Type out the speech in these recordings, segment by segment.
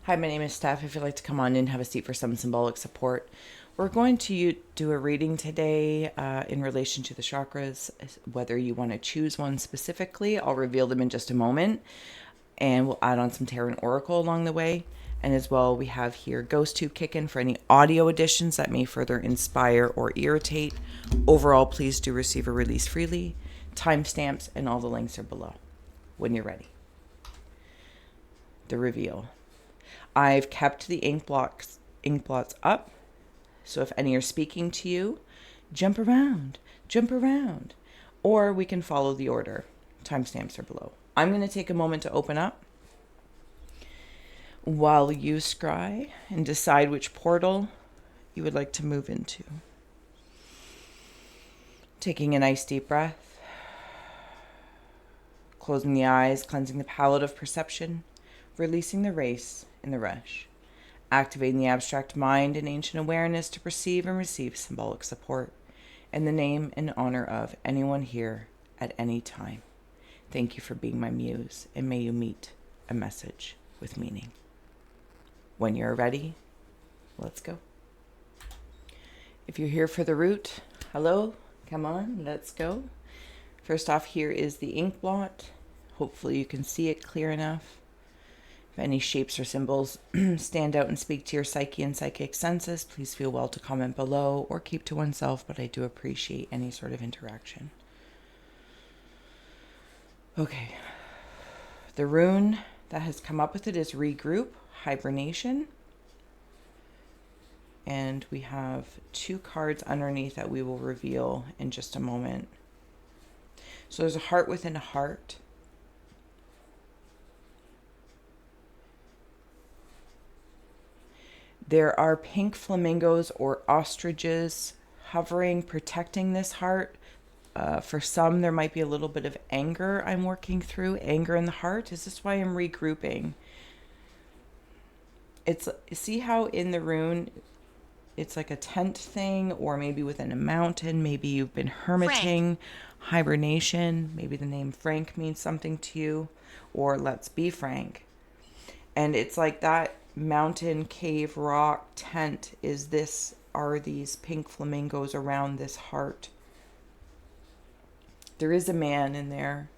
Hi, my name is Steph. If you'd like to come on in, have a seat for some symbolic support. We're going to do a reading today in relation to the chakras. Whether you want to choose one specifically, I'll reveal them in just a moment. And we'll add on some tarot and oracle along the way. And as well, we have here Ghost Tube Kickin' for any audio additions that may further inspire or irritate. Overall, please do receive a release freely. Timestamps and all the links are below when you're ready. The reveal. I've kept the inkblots up, so if any are speaking to you, jump around, or we can follow the order. Timestamps are below. I'm going to take a moment to open up while you scry and decide which portal you would like to move into. Taking a nice deep breath, closing the eyes, cleansing the palette of perception, releasing the race and the rush, activating the abstract mind and ancient awareness to perceive and receive symbolic support in the name and honor of anyone here at any time. Thank you for being my muse, and may you meet a message with meaning. When you're ready, let's go. If you're here for the root, hello, come on, let's go. First off, here is the Inkblot. Hopefully you can see it clear enough. If any shapes or symbols stand out and speak to your psyche and psychic senses, please feel well to comment below or keep to oneself, but I do appreciate any sort of interaction. Okay. The rune that has come up with it is Regroup, Hibernation. And we have 2 cards underneath that we will reveal in just a moment. So there's a heart within a heart. There are pink flamingos or ostriches hovering, protecting this heart. For some, there might be a little bit of anger I'm working through. Anger in the heart. Is this why I'm regrouping? See how in the rune, it's like a tent thing, or maybe within a mountain. Maybe you've been hermiting, hibernation. Maybe the name Frank means something to you, or let's be frank. And it's like that mountain, cave, rock, tent are these pink flamingos around this heart. There is a man in there,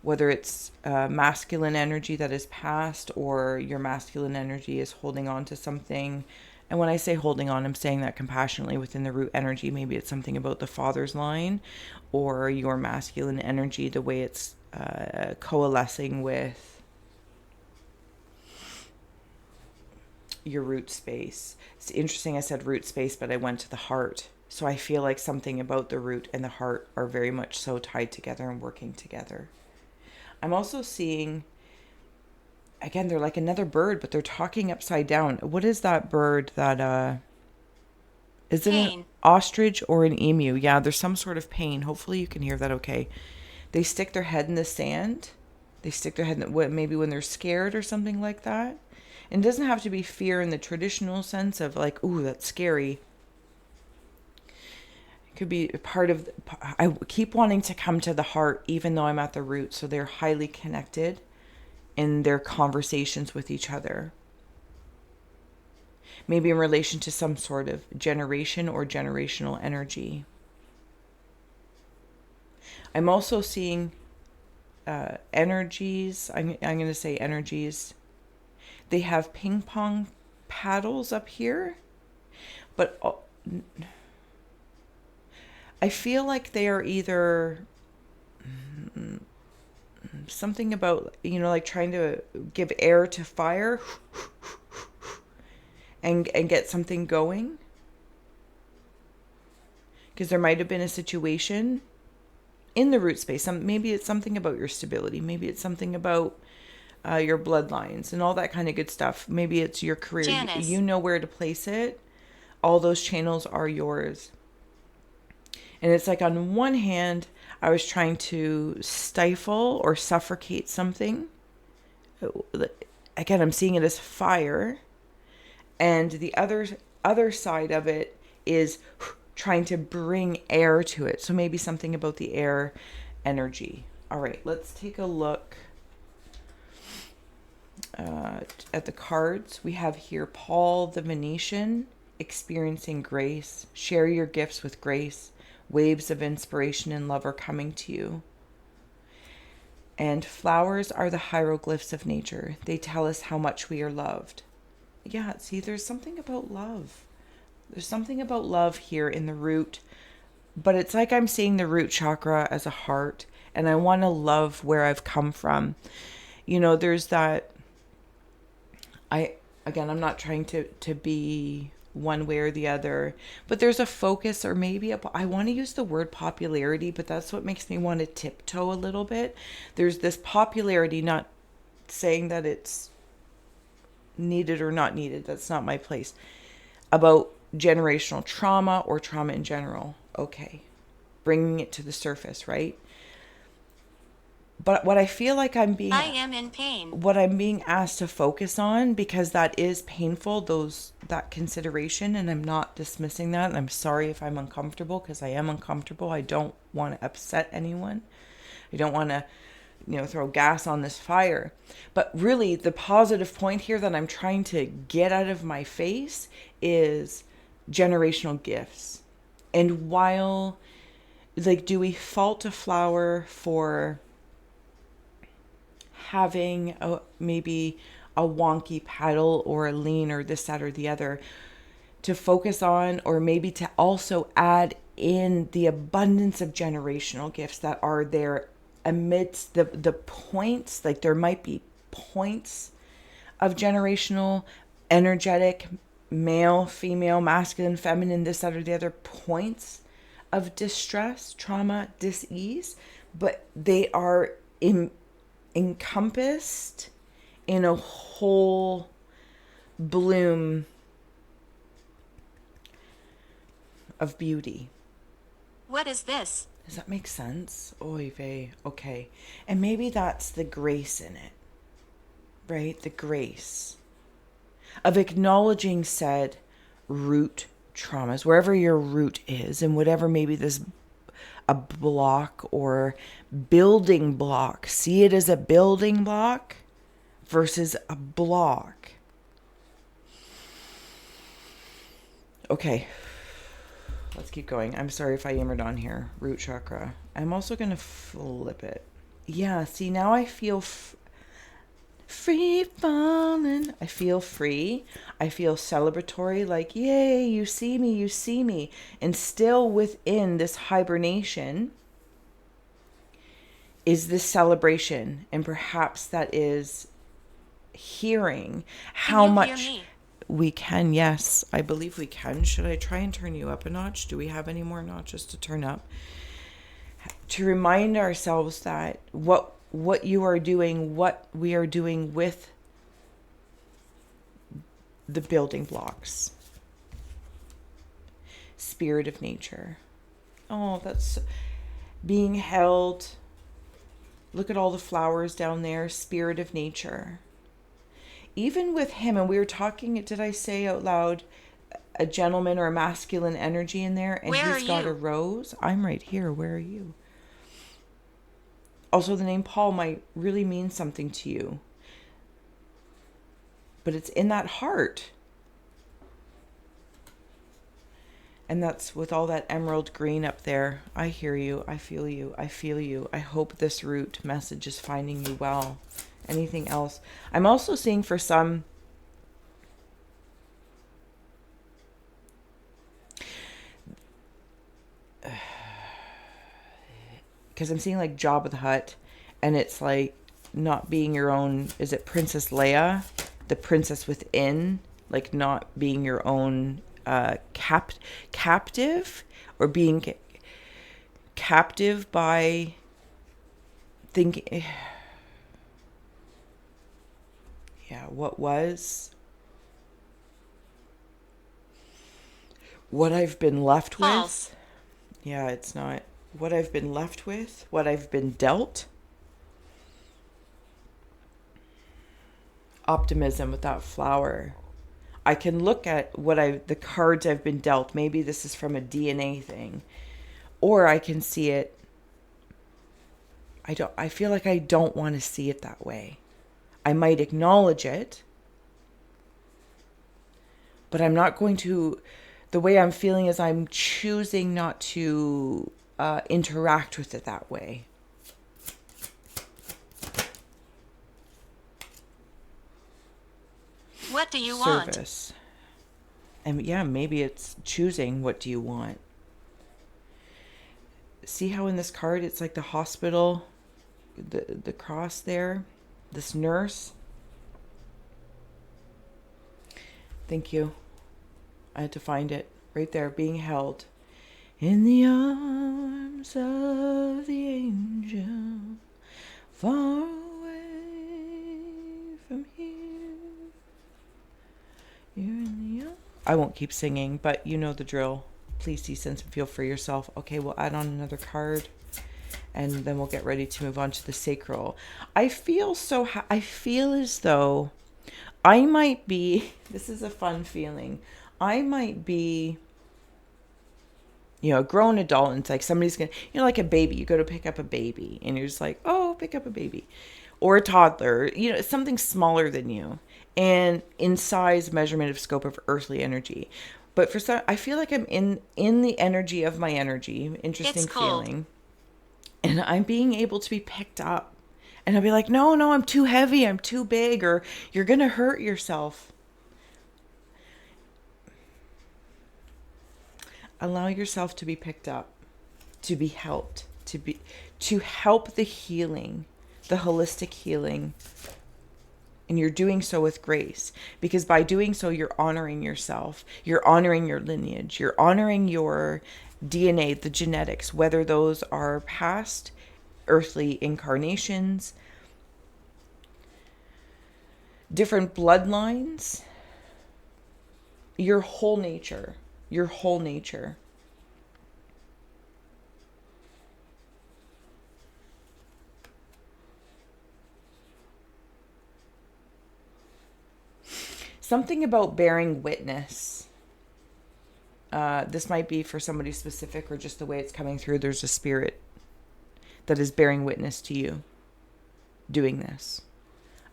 whether it's masculine energy that is past or your masculine energy is holding on to something. And when I say holding on, I'm saying that compassionately within the root energy. Maybe it's something about the father's line or your masculine energy, the way it's coalescing with your root space. It's interesting I said root space, but I went to the heart. So I feel like something about the root and the heart are very much so tied together and working together. I'm also seeing, again, they're like another bird, but they're talking upside down. What is that bird that, is it an ostrich or an emu? Yeah, there's some sort of pain. Hopefully you can hear that okay. They stick their head in the sand. They stick their head in maybe when they're scared or something like that. And it doesn't have to be fear in the traditional sense of like, ooh, that's scary. It could be part of, I keep wanting to come to the heart, even though I'm at the root. So they're highly connected in their conversations with each other. Maybe in relation to some sort of generation or generational energy. I'm also seeing energies. I'm going to say energies. They have ping pong paddles up here, but I feel like they are either something about, like trying to give air to fire and get something going. Because there might have been a situation in the root space. Maybe it's something about your stability. Maybe it's something about your bloodlines and all that kind of good stuff. Maybe it's your career. You know where to place it. All those channels are yours. And it's like on one hand, I was trying to stifle or suffocate something. Again, I'm seeing it as fire. And the other side of it is trying to bring air to it. So maybe something about the air energy. All right, let's take a look. at the cards, we have here Paul the Venetian, experiencing grace. Share your gifts with grace. Waves of inspiration and love are coming to you. And flowers are the hieroglyphs of nature. They tell us how much we are loved. Yeah, see, there's something about love. There's something about love here in the root. But it's like I'm seeing the root chakra as a heart. And I want to love where I've come from. You know, there's that... I'm not trying to be one way or the other, but there's a focus, or maybe I want to use the word popularity, but that's what makes me want to tiptoe a little bit. There's this popularity, not saying that it's needed or not needed. That's not my place. About generational trauma or trauma in general. Okay. Bringing it to the surface, right? But what I feel like I am in pain. What I'm being asked to focus on, because that is painful, that consideration, and I'm not dismissing that. And I'm sorry if I'm uncomfortable, because I am uncomfortable. I don't want to upset anyone. I don't want to, throw gas on this fire. But really, the positive point here that I'm trying to get out of my face is generational gifts. And while, do we fault a flower for having maybe a wonky petal or a lean or this, that, or the other, to focus on, or maybe to also add in the abundance of generational gifts that are there amidst the points. There might be points of generational, energetic, male, female, masculine, feminine, this, that, or the other, points of distress, trauma, dis-ease, but they are encompassed in a whole bloom of beauty. What is this? Does that make sense? Oy vey. Okay. And maybe that's the grace in it, right? The grace of acknowledging said root traumas, wherever your root is, and whatever maybe this a block or building block. See it as a building block versus a block. Okay. Let's keep going. I'm sorry if I yammered on here. Root chakra. I'm also going to flip it. Yeah, see, now I feel free falling. I feel free. I feel celebratory, like, yay, you see me, you see me. And still within this hibernation is this celebration. And perhaps that is hearing how much we can. Yes, I believe we can. Should I try and turn you up a notch? Do we have any more notches to turn up? To remind ourselves that what you are doing, what we are doing with the building blocks. Spirit of nature. Oh, that's being held. Look at all the flowers down there. Spirit of nature. Even with him, and we were talking, did I say out loud a gentleman or a masculine energy in there? And he's got a rose. I'm right here. Where are you? Also, the name Paul might really mean something to you. But it's in that heart. And that's with all that emerald green up there. I hear you. I feel you. I feel you. I hope this root message is finding you well. Anything else? I'm also seeing for some... because I'm seeing like Jabba the Hutt, and it's like not being your own. Is it Princess Leia, the princess within, like not being your own captive, or being captive by thinking. Yeah, what I've been left False. with. Yeah, it's not. What I've been left with, what I've been dealt. Optimism with that flower. I can look at the cards I've been dealt. Maybe this is from a DNA thing. Or I can see it. I feel like I don't want to see it that way. I might acknowledge it, but I'm not going to, the way I'm feeling is I'm choosing not to interact with it that way. What do you want? Service. And yeah, maybe it's choosing what do you want. See how in this card it's like the hospital, the cross there, this nurse. Thank you. I had to find it right there, being held in the arms of the angel, far away from here. You're in the arms. I won't keep singing, but you know the drill. Please see, sense, and feel for yourself. Okay, we'll add on another card, and then we'll get ready to move on to the sacral. I feel so. I feel as though I might be. This is a fun feeling. I might be, a grown adult, and it's like somebody's gonna, like a baby. You go to pick up a baby, and you're just like, oh, pick up a baby, or a toddler. Something smaller than you, and in size, measurement of scope of earthly energy. But for some, I feel like I'm in the energy of my energy. Interesting feeling. And I'm being able to be picked up. And I'll be like, no, I'm too heavy. I'm too big. Or you're going to hurt yourself. Allow yourself to be picked up, to be helped, to help the healing, the holistic healing. And you're doing so with grace, because by doing so, you're honoring yourself. You're honoring your lineage. You're honoring your DNA, the genetics, whether those are past earthly incarnations, different bloodlines, your whole nature, Something about bearing witness. This might be for somebody specific, or just the way it's coming through. There's a spirit that is bearing witness to you doing this.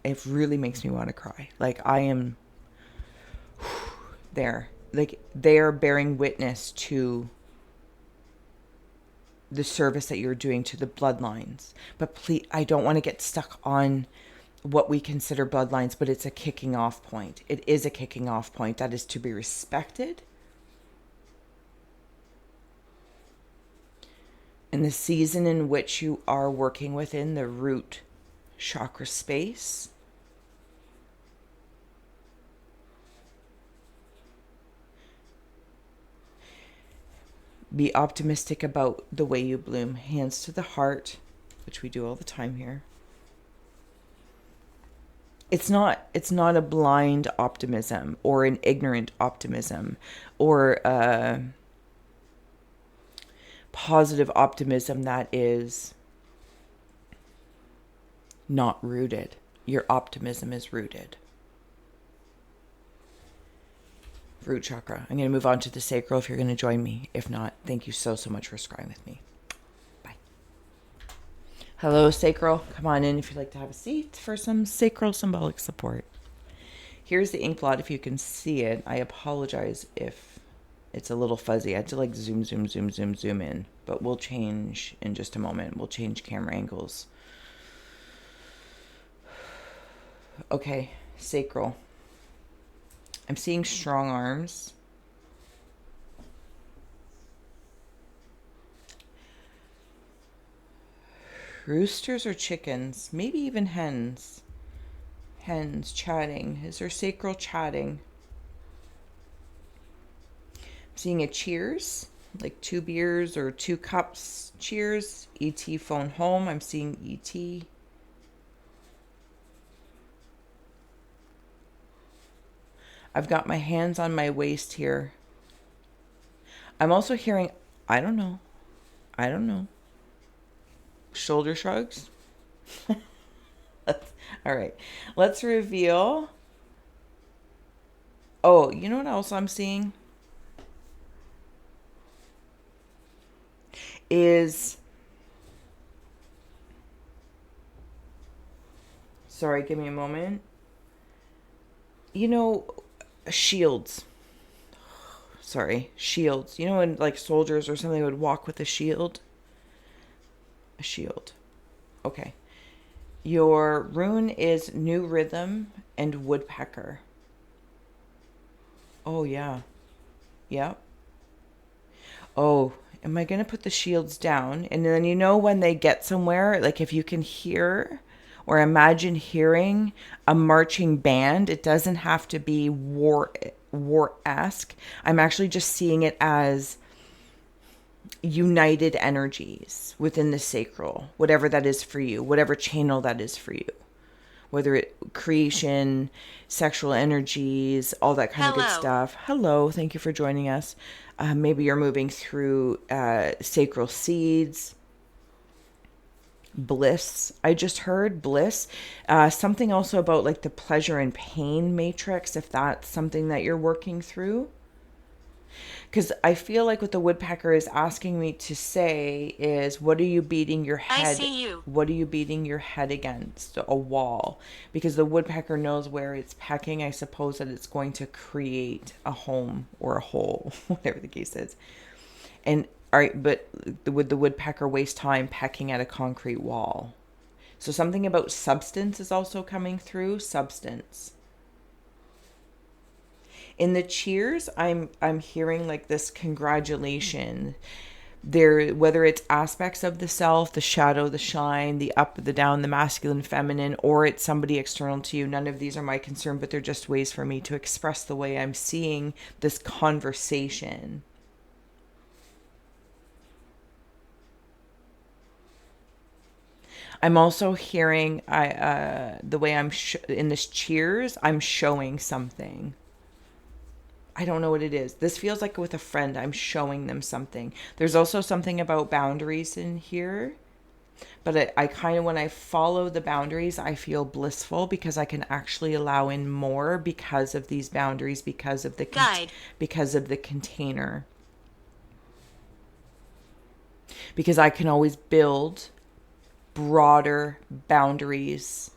It really makes me want to cry. Like I am there. Like they are bearing witness to the service that you're doing to the bloodlines. But please, I don't want to get stuck on what we consider bloodlines, but it's a kicking off point. It is a kicking off point that is to be respected. In the season in which you are working within the root chakra space, be optimistic about the way you bloom. Hands to the heart, which we do all the time here. It's not a blind optimism or an ignorant optimism or a positive optimism that is not rooted. Your optimism is rooted. Root chakra. I'm going to move on to the sacral if you're going to join me. If not, thank you so much for scrying with me. Bye. Hello, sacral. Come on in if you'd like to have a seat for some sacral symbolic support. Here's the Inkblot if you can see it. I apologize if it's a little fuzzy. I had to like zoom in. But we'll change in just a moment. We'll change camera angles. Okay, sacral. I'm seeing strong arms. Roosters or chickens, maybe even hens. Hens chatting. Is there sacral chatting? I'm seeing a cheers, like 2 beers or 2 cups. Cheers. ET phone home. I'm seeing ET. I've got my hands on my waist here. I'm also hearing, I don't know. Shoulder shrugs. All right. Let's reveal. Oh, you know what else I'm seeing? Sorry, give me a moment. Shields. sorry, shields. You know when like soldiers or something would walk with a shield? A shield. Okay. Your rune is New Rhythm and Woodpecker. Oh, yeah. Yep. Oh, am I going to put the shields down? And then you know when they get somewhere, like if you can hear or imagine hearing a marching band, it doesn't have to be war-esque. I'm actually just seeing it as united energies within the sacral, whatever that is for you, whatever channel that is for you. Whether it creation, sexual energies, all that kind of good stuff. Hello, thank you for joining us. Maybe you're moving through sacral seeds, bliss. I just heard bliss. Something also about like the pleasure and pain matrix, if that's something that you're working through. Because I feel like what the woodpecker is asking me to say is, what are you beating your head? I see you. What are you beating your head against? A wall. Because the woodpecker knows where it's pecking. I suppose that it's going to create a home or a hole, whatever the case is. And all right, but would the woodpecker waste time pecking at a concrete wall? So something about substance is also coming through. Substance. In the cheers, I'm hearing like this congratulation. There, whether it's aspects of the self, the shadow, the shine, the up, the down, the masculine, feminine, or it's somebody external to you. None of these are my concern, but they're just ways for me to express the way I'm seeing this conversation. I'm also hearing the way I'm in this cheers, I'm showing something. I don't know what it is. This feels like with a friend, I'm showing them something. There's also something about boundaries in here. But I kind of, when I follow the boundaries, I feel blissful because I can actually allow in more because of these boundaries, because of the because of the container. Because I can always build broader boundaries.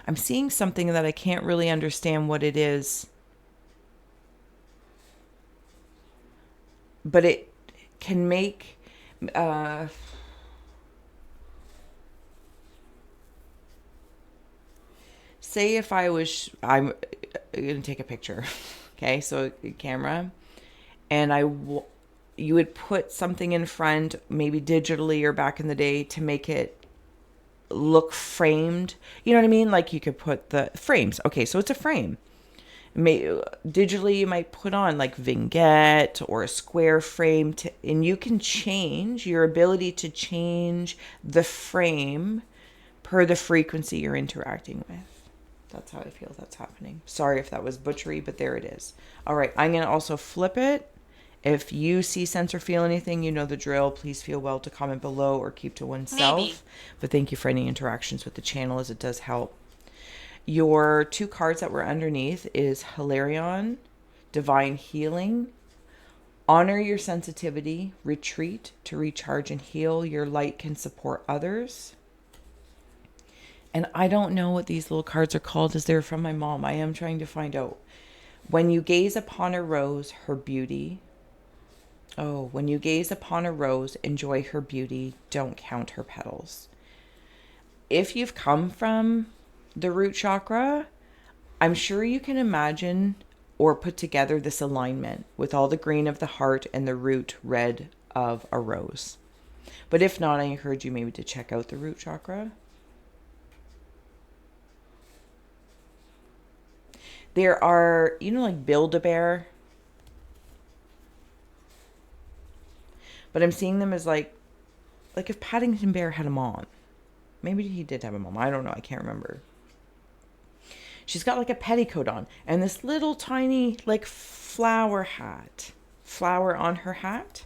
I'm seeing something that I can't really understand what it is. But it can make say if I'm gonna take a picture, okay, so camera, and you would put something in front, maybe digitally or back in the day, to make it look framed. You know what I mean? Like you could put the frames. Okay, so it's a frame. Digitally you might put on like vignette or a square frame and you can change your ability to change the frame per the frequency you're interacting with. That's how I feel that's happening. Sorry if that was butchery, but there it is. All right, I'm going to also flip it. If you see, sense, or feel anything, you know the drill. Please feel well to comment below or keep to oneself. Maybe. But thank you for any interactions with the channel, as it does help. Your two cards that were underneath is Hilarion, Divine Healing. Honor your sensitivity. Retreat to recharge and heal. Your light can support others. And I don't know what these little cards are called, as they're from my mom. I am trying to find out. When you gaze upon a rose, her beauty. Oh, when you gaze upon a rose, enjoy her beauty. Don't count her petals. If you've come from the root chakra, I'm sure you can imagine or put together this alignment with all the green of the heart and the root red of a rose. But if not, I encourage you maybe to check out the root chakra. There are, you know, like Build-A-Bear. But I'm seeing them as like if Paddington Bear had a mom. Maybe he did have a mom. I don't know. I can't remember. She's got like a petticoat on and this little tiny like flower hat. Flower on her hat.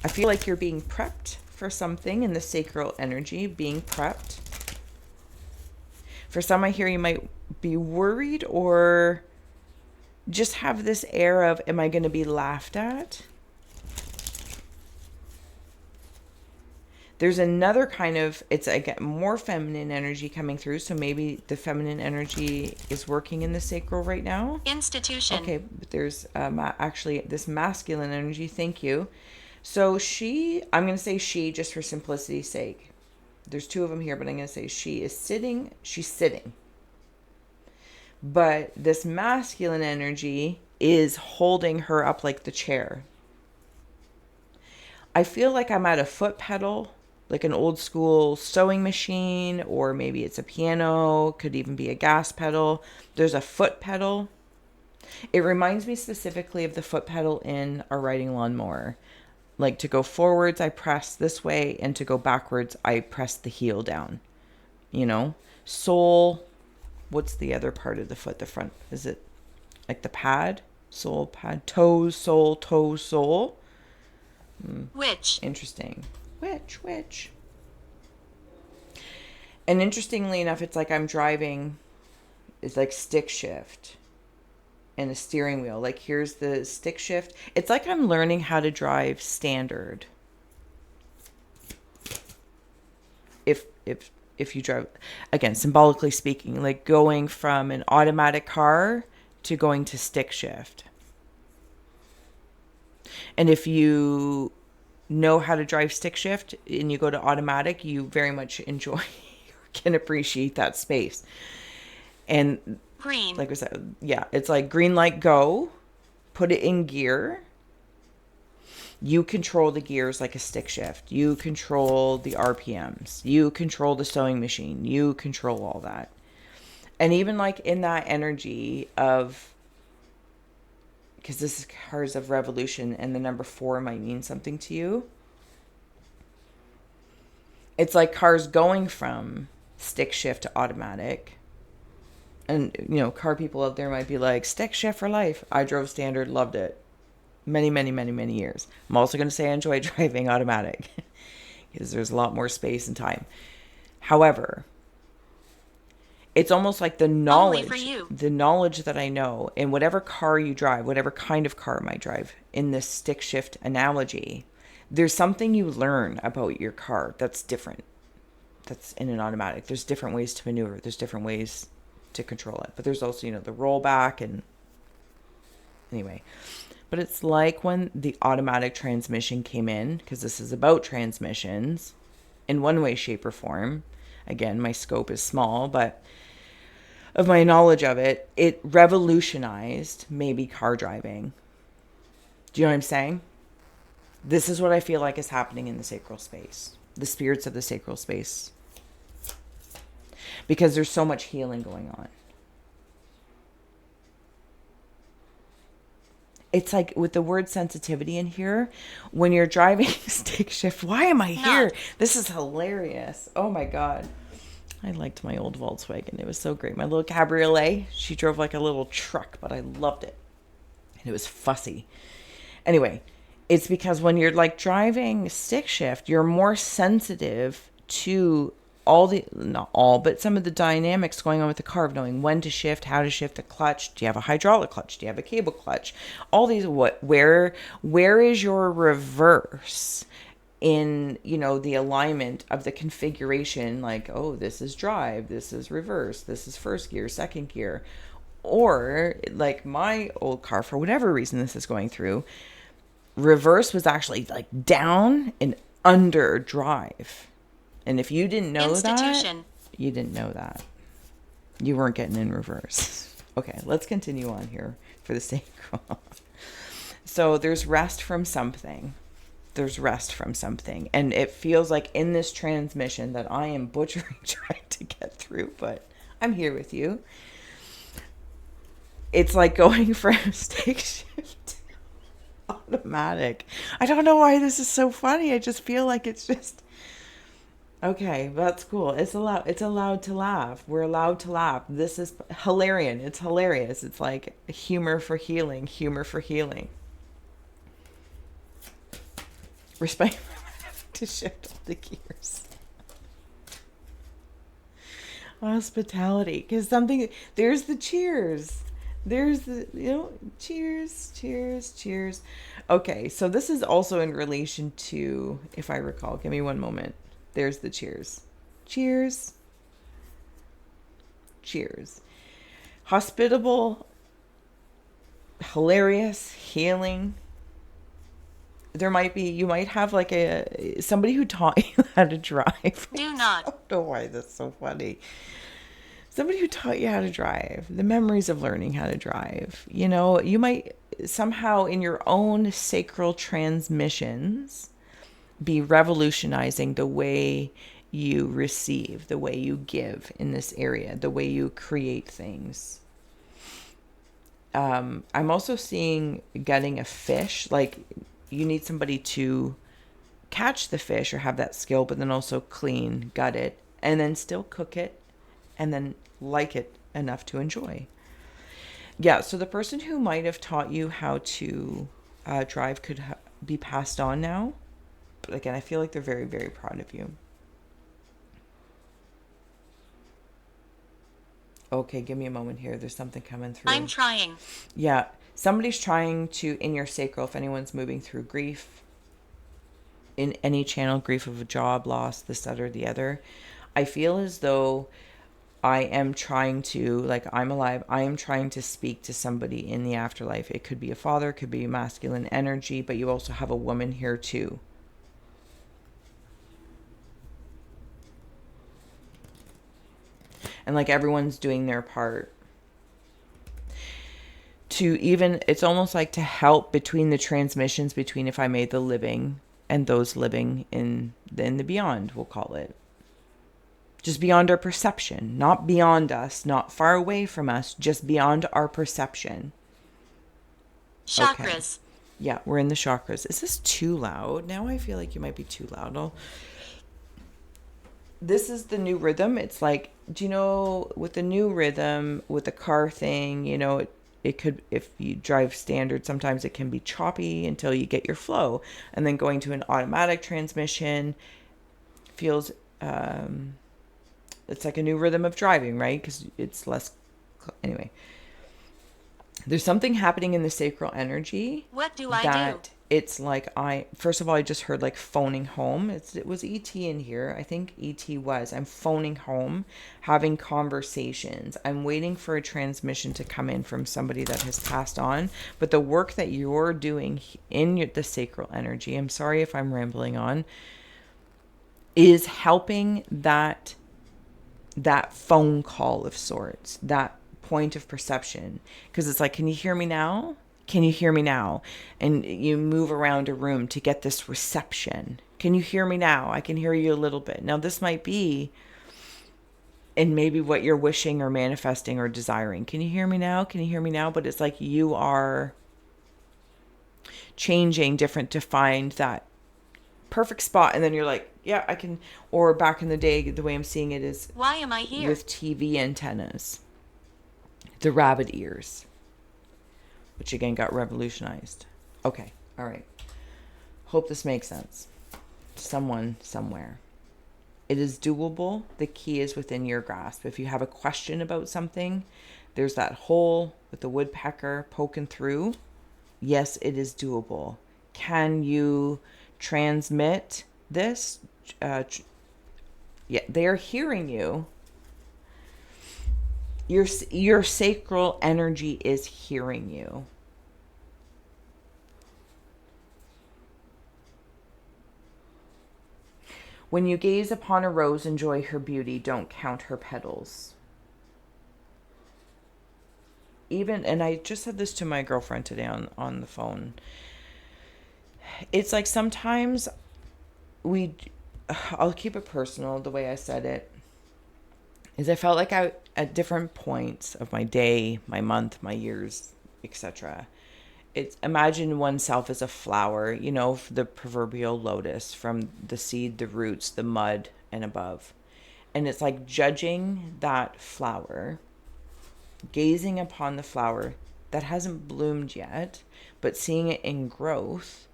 I feel like you're being prepped for something in the sacral energy, being prepped. For some, I hear you might be worried or just have this air of, am I going to be laughed at? There's another kind of, it's again more feminine energy coming through. So maybe the feminine energy is working in the sacral right now. Institution. Okay, but there's actually this masculine energy. Thank you. So I'm going to say she just for simplicity's sake. There's two of them here, but I'm going to say she is sitting. She's sitting. But this masculine energy is holding her up like the chair. I feel like I'm at a foot pedal, like an old school sewing machine, or maybe it's a piano, could even be a gas pedal. There's a foot pedal. It reminds me specifically of the foot pedal in a riding lawnmower. Like to go forwards, I press this way, and to go backwards, I press the heel down. You know, sole. What's the other part of the foot? The front. Is it like the pad? Sole, pad, toes, sole, toe, sole. Which? Interesting. Which? And interestingly enough, it's like I'm driving. It's like stick shift. And a steering wheel. Like here's the stick shift. It's like I'm learning how to drive standard. If you drive, again, symbolically speaking, like going from an automatic car to going to stick shift. And if you know how to drive stick shift and you go to automatic, you very much enjoy, can appreciate that space. And Green. like I said, yeah, it's like green light, go, put it in gear. You control the gears like a stick shift. You control the RPMs. You control the sewing machine. You control all that. And even like in that energy of, because this is cards of revolution and the number 4 might mean something to you. It's like cars going from stick shift to automatic. And, you know, car people out there might be like, stick shift for life. I drove standard, loved it. Many, many, many, many years. I'm also going to say I enjoy driving automatic because there's a lot more space and time. However, it's almost like the knowledge that I know in whatever car you drive, whatever kind of car I might drive, in this stick shift analogy, there's something you learn about your car that's different. That's in an automatic. There's different ways to maneuver. There's different ways to control it. But there's also, you know, the rollback and anyway. But it's like when the automatic transmission came in, because this is about transmissions in one way, shape, or form. Again, my scope is small, but of my knowledge of it, it revolutionized maybe car driving. Do you know what I'm saying? This is what I feel like is happening in the sacral space, the spirits of the sacral space, because there's so much healing going on. It's like with the word sensitivity in here, when you're driving stick shift, why am I here? This is hilarious. Oh my God. I liked my old Volkswagen. It was so great. My little cabriolet, she drove like a little truck, but I loved it. And it was fussy. Anyway, it's because when you're like driving stick shift, you're more sensitive to not all, but some of the dynamics going on with the car of knowing when to shift, how to shift the clutch. Do you have a hydraulic clutch? Do you have a cable clutch? All these, where is your reverse in, you know, the alignment of the configuration? Like, oh, this is drive, this is reverse, this is first gear, second gear. Or like my old car, for whatever reason this is going through, reverse was actually like down and under drive. And if you didn't know that, you didn't know that. You weren't getting in reverse. Okay, let's continue on here for the sake of. So there's rest from something. There's rest from something. And it feels like in this transmission that I am butchering trying to get through, but I'm here with you. It's like going from stick shift to automatic. I don't know why this is so funny. I just feel like it's just... Okay, that's cool. It's allowed to laugh. We're allowed to laugh. This is hilarious. It's hilarious. It's like humor for healing. Respect to shift all the gears. Hospitality. Because there's the cheers. There's the, you know, cheers. Okay, so this is also in relation to, if I recall, give me one moment. There's the cheers. Cheers. Cheers. Hospitable, hilarious, healing. You might have like somebody who taught you how to drive. Do not. I don't know why that's so funny. Somebody who taught you how to drive, the memories of learning how to drive. You might somehow in your own sacral transmissions be revolutionizing the way you receive, the way you give in this area, the way you create things. I'm also seeing getting a fish, like you need somebody to catch the fish or have that skill, but then also clean, gut it, and then still cook it, and then like it enough to enjoy. Yeah, so the person who might have taught you how to drive could be passed on now. But again, I feel like they're very, very proud of you. Okay, give me a moment here. There's something coming through. I'm trying. Yeah, somebody's trying to, in your sacral, if anyone's moving through grief, in any channel, grief of a job, loss, this, that, or the other, I feel as though I am trying to, like I'm alive, I am trying to speak to somebody in the afterlife. It could be a father, it could be a masculine energy, but you also have a woman here too. And like everyone's doing their part. It's almost like to help between the transmissions between, if I made the living and those living in the beyond, we'll call it. Just beyond our perception, not beyond us, not far away from us, just beyond our perception. Chakras. Okay. Yeah, we're in the chakras. Is this too loud? Now I feel like you might be too loud. This is the new rhythm. It's like, do you know, with the new rhythm, with the car thing, it could, if you drive standard, sometimes it can be choppy until you get your flow. And then going to an automatic transmission feels... it's like a new rhythm of driving, right? Because it's less... Anyway. There's something happening in the sacral energy. What do I do? It's like first of all, I just heard like phoning home. It was ET in here. I think ET was. I'm phoning home, having conversations. I'm waiting for a transmission to come in from somebody that has passed on. But the work that you're doing in the sacral energy, I'm sorry if I'm rambling on, is helping that phone call of sorts, that point of perception. Because it's like, can you hear me now? Can you hear me now? And you move around a room to get this reception. Can you hear me now? I can hear you a little bit. Now this might be in maybe what you're wishing or manifesting or desiring. Can you hear me now? Can you hear me now? But it's like you are changing different to find that perfect spot. And then you're like, yeah, I can. Or back in the day, the way I'm seeing it is, why am I here? With TV antennas, the rabbit ears, which again got revolutionized. Okay, all right. Hope this makes sense. Someone, somewhere. It is doable. The key is within your grasp. If you have a question about something, there's that hole with the woodpecker poking through. Yes, it is doable. Can you transmit this? Yeah, they are hearing you. Your sacral energy is hearing you. When you gaze upon a rose, enjoy her beauty, don't count her petals. And I just said this to my girlfriend today on the phone. It's like sometimes I'll keep it personal. The way I said it is I felt like at different points of my day, my month, my years, etc. It's imagine oneself as a flower, the proverbial lotus, from the seed, the roots, the mud, and above. And it's like judging that flower, gazing upon the flower that hasn't bloomed yet, but seeing it in growth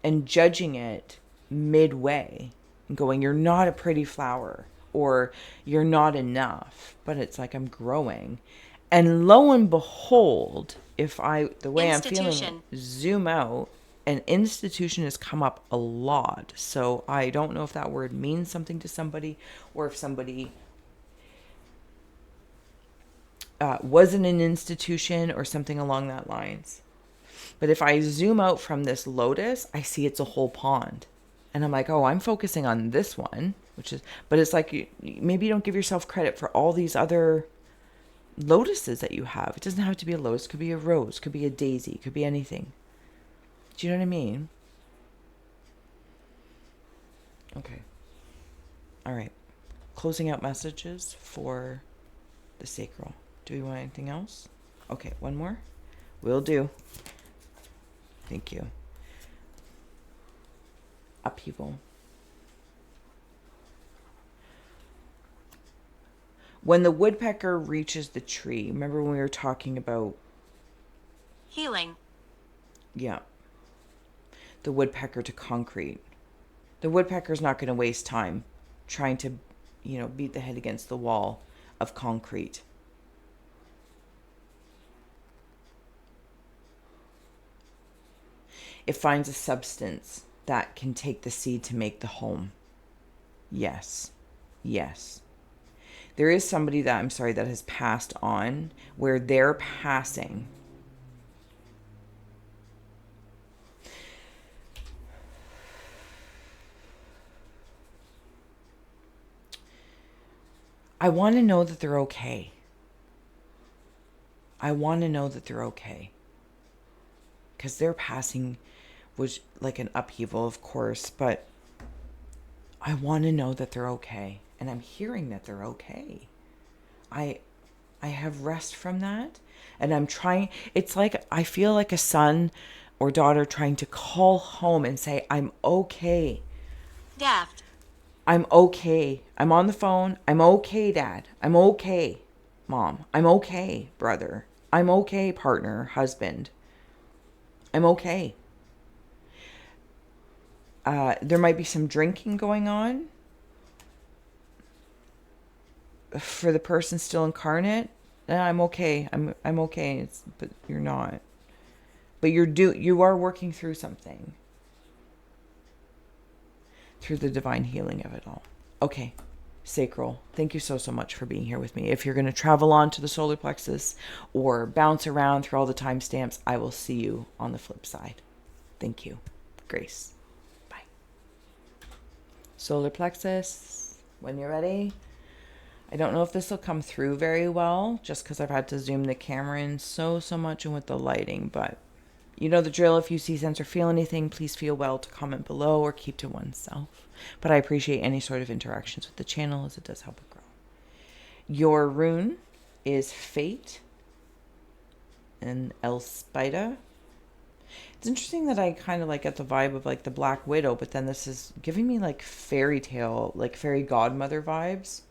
and judging it midway and going, you're not a pretty flower, or you're not enough. But it's like, I'm growing. And lo and behold, if the way I'm feeling it, zoom out, an institution has come up a lot. So I don't know if that word means something to somebody, or if somebody was in an institution or something along that lines. But if I zoom out from this lotus, I see it's a whole pond. And I'm like, oh, I'm focusing on this one, but it's like, maybe you don't give yourself credit for all these other lotuses that you have. It doesn't have to be a lotus. It could be a rose, could be a daisy, could be anything. Do you know what I mean? Okay. All right. Closing out messages for the sacral. Do we want anything else? Okay, one more. Will do. Thank you. Upheaval. When the woodpecker reaches the tree, remember when we were talking about Healing. Yeah. The woodpecker to concrete. The woodpecker's not going to waste time trying to, beat the head against the wall of concrete. It finds a substance that can take the seed to make the home. Yes. Yes. There is somebody that has passed on, where they're passing. I want to know that they're okay. I want to know that they're okay. Because their passing was like an upheaval, of course, but I want to know that they're okay. And I'm hearing that they're okay. I have rest from that. And I'm trying, it's like I feel like a son or daughter trying to call home and say, I'm okay. Daft. I'm okay. I'm on the phone. I'm okay, Dad. I'm okay, Mom. I'm okay, brother. I'm okay, partner, husband. I'm okay. There might be some drinking going on for the person still incarnate. I'm okay. I'm okay. But you're not. But you are working through something. Through the divine healing of it all. Okay. Sacral, thank you so much for being here with me. If you're going to travel on to the solar plexus or bounce around through all the timestamps, I will see you on the flip side. Thank you. Grace. Bye. Solar plexus, when you're ready. I don't know if this will come through very well, just because I've had to zoom the camera in so much and with the lighting, but you know the drill. If you see, sense, or feel anything, please feel well to comment below or keep to oneself. But I appreciate any sort of interactions with the channel, as it does help it grow. Your rune is Fate and Elspida. It's interesting that I kind of get the vibe of the Black Widow, but then this is giving me fairy tale, fairy godmother vibes.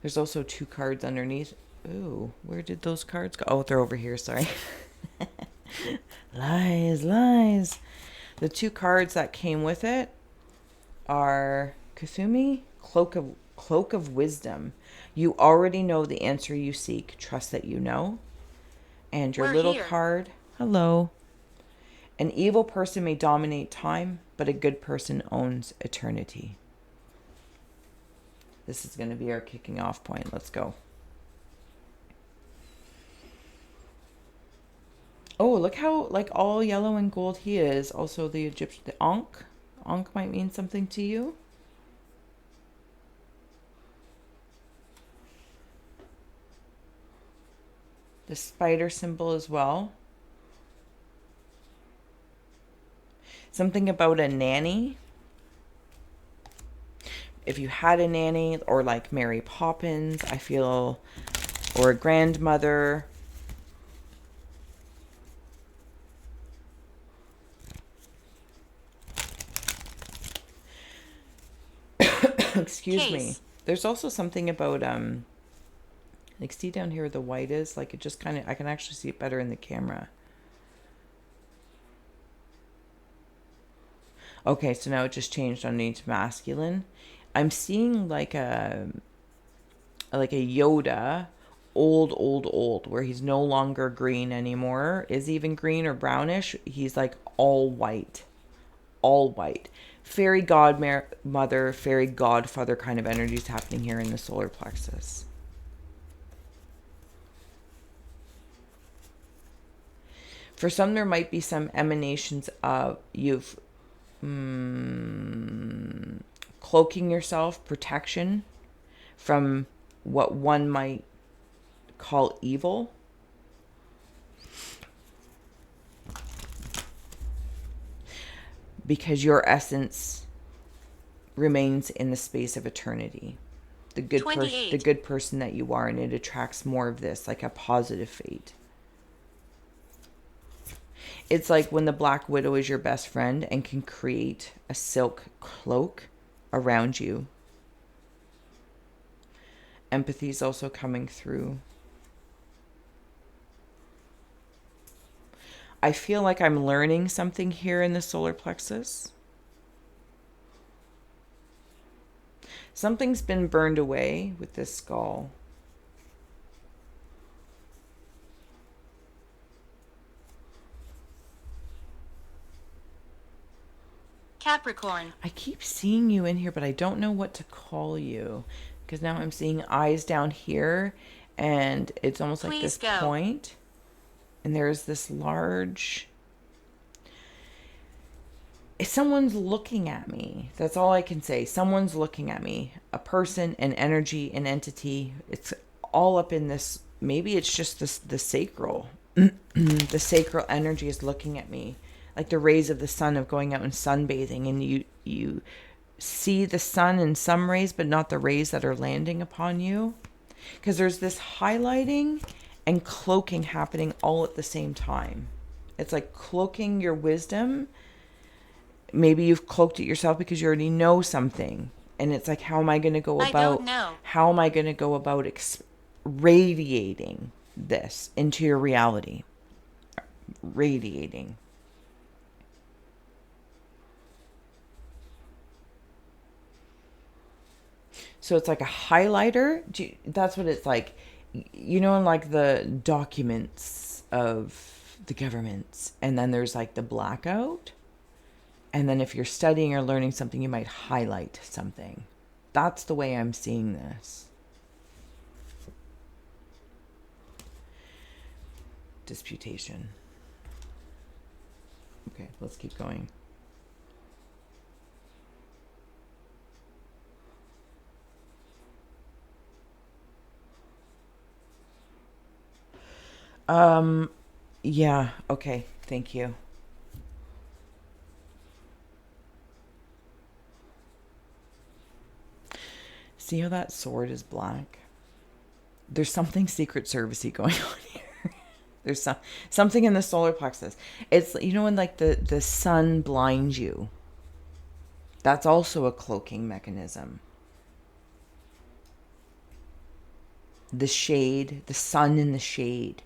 There's also 2 cards underneath. Ooh, where did those cards go? Oh, they're over here, sorry. Lies. The 2 cards that came with it are Kasumi, Cloak of Wisdom. You already know the answer you seek. Trust that you know. And your little card, hello. An evil person may dominate time, but a good person owns eternity. This is going to be our kicking off point. Let's go. Oh, look how all yellow and gold he is. Also the Egyptian, the Ankh. Ankh might mean something to you. The spider symbol as well. Something about a nanny. If you had a nanny, or Mary Poppins, I feel, or a grandmother. Excuse me. There's also something about see down here where the white is, it just kind of, I can actually see it better in the camera. Okay, so now it just changed underneath masculine. I'm seeing like a Yoda old, where he's no longer green anymore. Is he even green or brownish? He's like all white. All white. Fairy godmother, fairy godfather kind of energies happening here in the solar plexus. For some, there might be some emanations of you've cloaking yourself, protection from what one might call evil. Because your essence remains in the space of eternity. The good person that you are, and it attracts more of this, like a positive fate. It's like when the Black Widow is your best friend and can create a silk cloak around you. Empathy is also coming through. I feel like I'm learning something here in the solar plexus. Something's been burned away with this skull. Capricorn. I keep seeing you in here, but I don't know what to call you. Because now I'm seeing eyes down here, and it's almost like this point. And there's this large... Someone's looking at me. That's all I can say. Someone's looking at me. A person, an energy, an entity. It's all up in this. Maybe it's just the sacral. The sacral energy is looking at me. Like the rays of the sun of going out and sunbathing. And you see the sun in some rays, but not the rays that are landing upon you. Because there's this highlighting and cloaking happening all at the same time. It's like cloaking your wisdom. Maybe you've cloaked it yourself because you already know something. And it's like, how am I going to go about... I don't know. How am I going to go about radiating this into your reality? Radiating. So it's like a highlighter. That's what it's like. You know, in like the documents of the governments. And then there's like the blackout. And then if you're studying or learning something, you might highlight something. That's the way I'm seeing this. Disputation. Okay, let's keep going. Yeah, okay, thank you. See how that sword is black? There's something Secret Servicey going on here. There's something in the solar plexus. It's, you know, when like the sun blinds you. That's also a cloaking mechanism. The shade, the sun in the shade.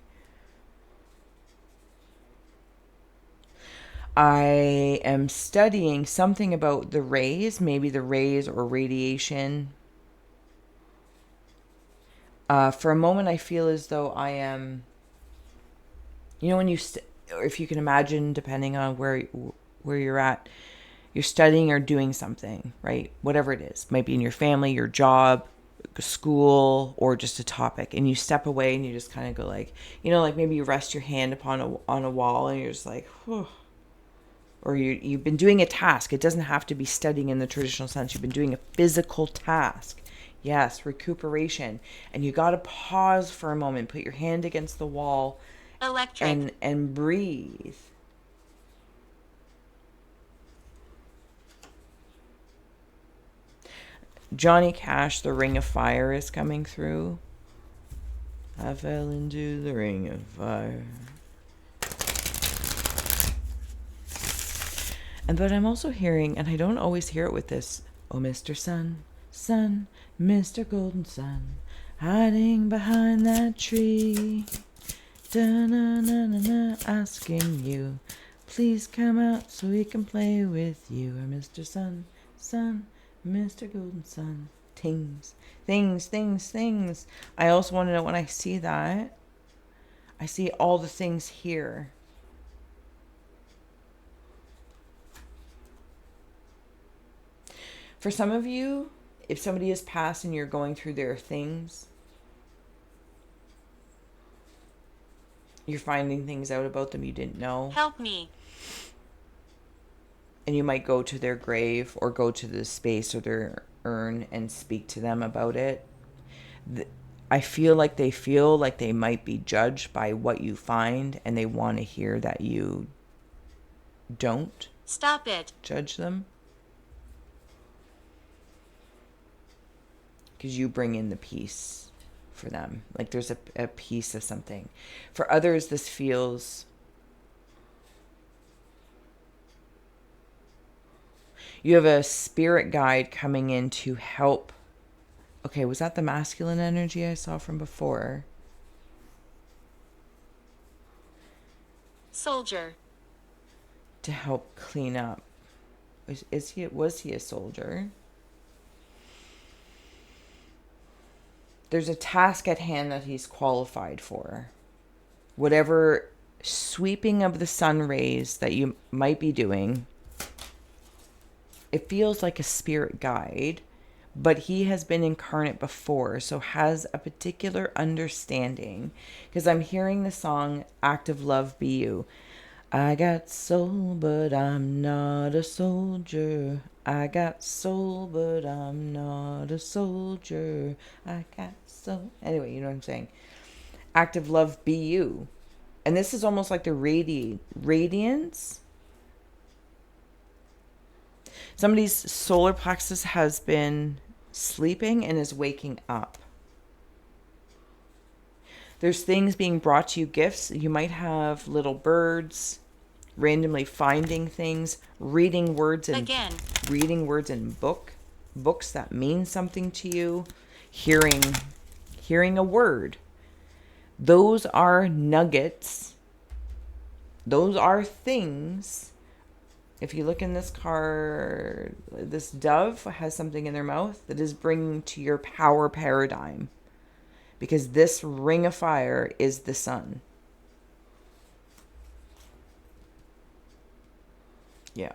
I am studying something about the rays, maybe the rays or radiation. For a moment, I feel as though I am, you know, when you, or if you can imagine, depending on where you're at, you're studying or doing something, right? Whatever it is, might be in your family, your job, school, or just a topic, and you step away and you just kind of go like, you know, like maybe you rest your hand on a wall and you're just like, whew. Or you've been doing a task. It doesn't have to be studying in the traditional sense. You've been doing a physical task. Yes, recuperation. And you got to pause for a moment, put your hand against the wall. Electric. And breathe. Johnny Cash, The Ring of Fire is coming through. I fell into the ring of fire. But I'm also hearing, and I don't always hear it with this, oh, Mr. Sun, Sun, Mr. Golden Sun, hiding behind that tree, da-na-na-na-na, asking you, please come out so we can play with you, or Mr. Sun, Sun, Mr. Golden Sun, things. I also want to know, when I see that, I see all the things here. For some of you, if somebody has passed and you're going through their things, you're finding things out about them you didn't know. Help me. And you might go to their grave or go to the space or their urn and speak to them about it. I feel like they might be judged by what you find, and they want to hear that you don't Stop it. judge them. Because you bring in the peace for them. Like there's a piece of something. For others, this feels... You have a spirit guide coming in to help. Okay, was that the masculine energy I saw from before? Soldier. To help clean up. Was he a soldier? There's a task at hand that he's qualified for. Whatever sweeping of the sun rays that you might be doing, it feels like a spirit guide, but he has been incarnate before, so has a particular understanding. Because I'm hearing the song Act of Love Be You. I got soul, but I'm not a soldier. I got soul, but I'm not a soldier. I got soul. Anyway, you know what I'm saying. Act of Love Be You. And this is almost like the radiance. Somebody's solar plexus has been sleeping and is waking up. There's things being brought to you, gifts. You might have little birds randomly finding things, reading words in books that mean something to you, hearing a word. Those are nuggets. Those are things. If you look in this card, this dove has something in their mouth that is bringing to your power paradigm. Because this ring of fire is the sun. Yeah.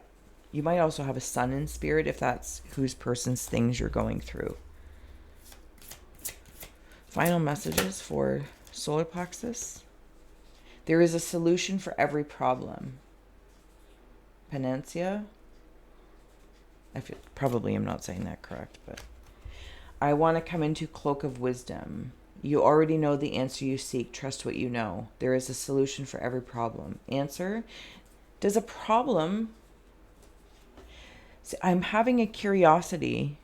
You might also have a sun in spirit if that's whose person's things you're going through. Final messages for solar plexus. There is a solution for every problem. Panacea. Probably I'm not saying that correct, but I want to come into cloak of wisdom. You already know the answer you seek. Trust what you know. There is a solution for every problem. Answer. Does a problem... See, I'm having a curiosity.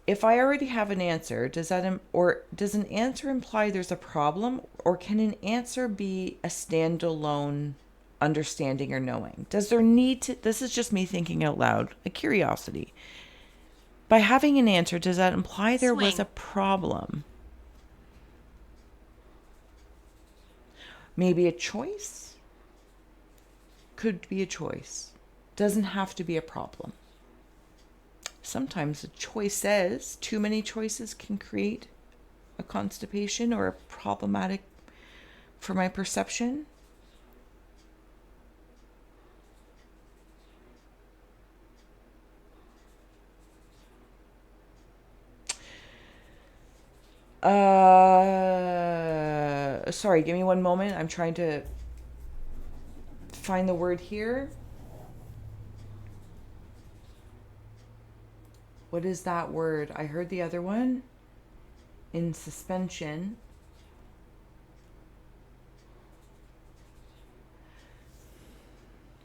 If I already have an answer, does an answer imply there's a problem, or can an answer be a standalone understanding or knowing? Does there need to... This is just me thinking out loud. A curiosity. By having an answer, does that imply there was a problem? Maybe a choice? Could be a choice. Doesn't have to be a problem. Sometimes a choices, too many choices can create a constipation or a problematic for my perception. Sorry, give me one moment. I'm trying to find the word here. What is that word? I heard the other one. In suspension.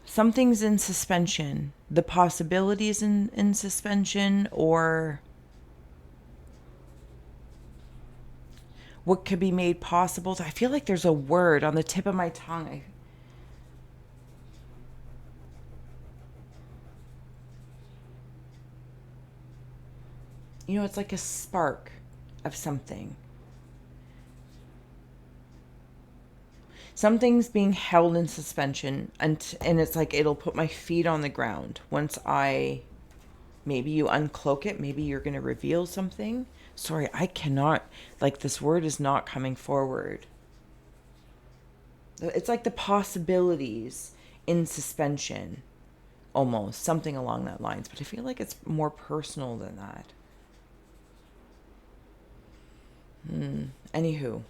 Something's in suspension. The possibilities in suspension, or what could be made possible. I feel like there's a word on the tip of my tongue. It's like a spark of something. Something's being held in suspension, and it's like it'll put my feet on the ground once I Maybe you uncloak it. Maybe you're going to reveal something. Sorry, I cannot, like, this word is not coming forward. It's like the possibilities in suspension, almost, something along that lines. But I feel like it's more personal than that. Anywho.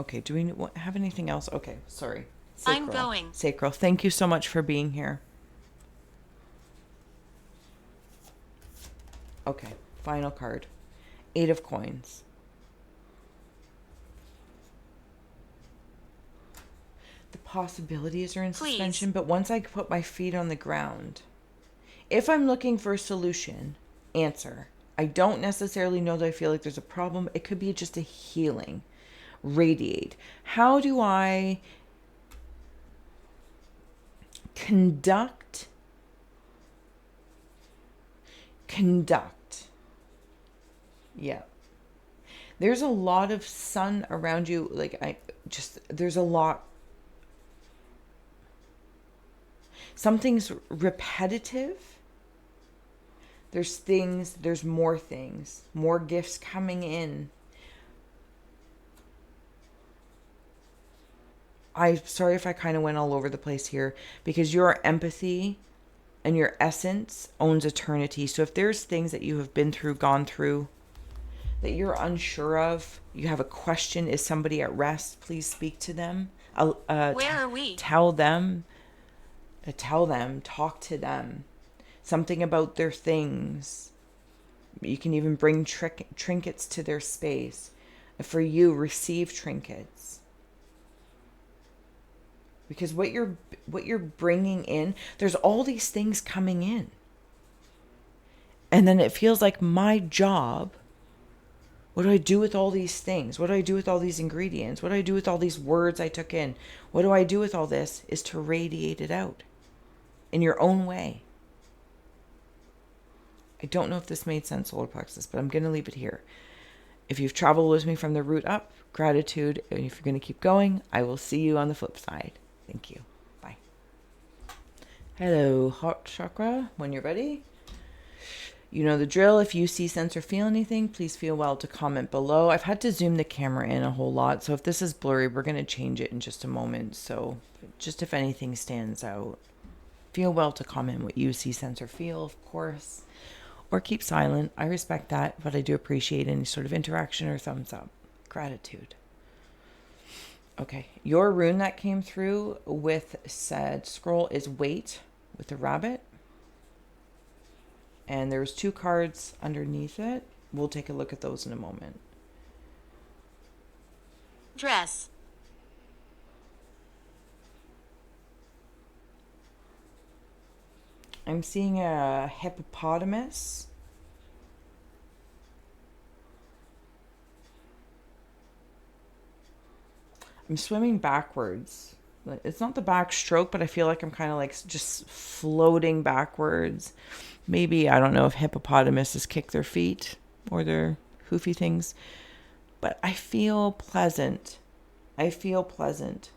Okay, do we have anything else? Okay, sorry. Sacral. I'm going. Sacral, thank you so much for being here. Okay, final card. 8 of coins. The possibilities are in suspension, but once I put my feet on the ground, if I'm looking for a solution, answer. I don't necessarily know that I feel like there's a problem. It could be just a healing. Radiate. How do I conduct? Yeah. There's a lot of sun around you. Like, there's a lot. Something's repetitive. There's more things, more gifts coming in. I'm sorry if I kind of went all over the place here, because your empathy and your essence owns eternity. So if there's things that you have been through, gone through, that you're unsure of, you have a question, is somebody at rest, please speak to them. Where are we? Tell them, talk to them. Something about their things. You can even bring trinkets to their space. For you, receive trinkets. Because what you're bringing in, there's all these things coming in. And then it feels like my job, what do I do with all these things? What do I do with all these ingredients? What do I do with all these words I took in? What do I do with all this? Is to radiate it out in your own way. I don't know if this made sense, solar plexus, but I'm going to leave it here. If you've traveled with me from the root up, gratitude. And if you're going to keep going, I will see you on the flip side. Thank you. Bye. Hello, heart chakra. When you're ready, you know the drill. If you see, sense, or feel anything, please feel well to comment below. I've had to zoom the camera in a whole lot, so if this is blurry, we're going to change it in just a moment. So just if anything stands out, feel well to comment what you see, sense, or feel, of course. Or keep silent. I respect that, but I do appreciate any sort of interaction or thumbs up. Gratitude. Okay, your rune that came through with said scroll is Wait with the rabbit. And there's 2 cards underneath it. We'll take a look at those in a moment. Dress. I'm seeing a hippopotamus. I'm swimming backwards. It's not the backstroke, but I feel like I'm kind of like just floating backwards. Maybe, I don't know if hippopotamuses kick their feet or their hoofy things, but I feel pleasant. I feel pleasant.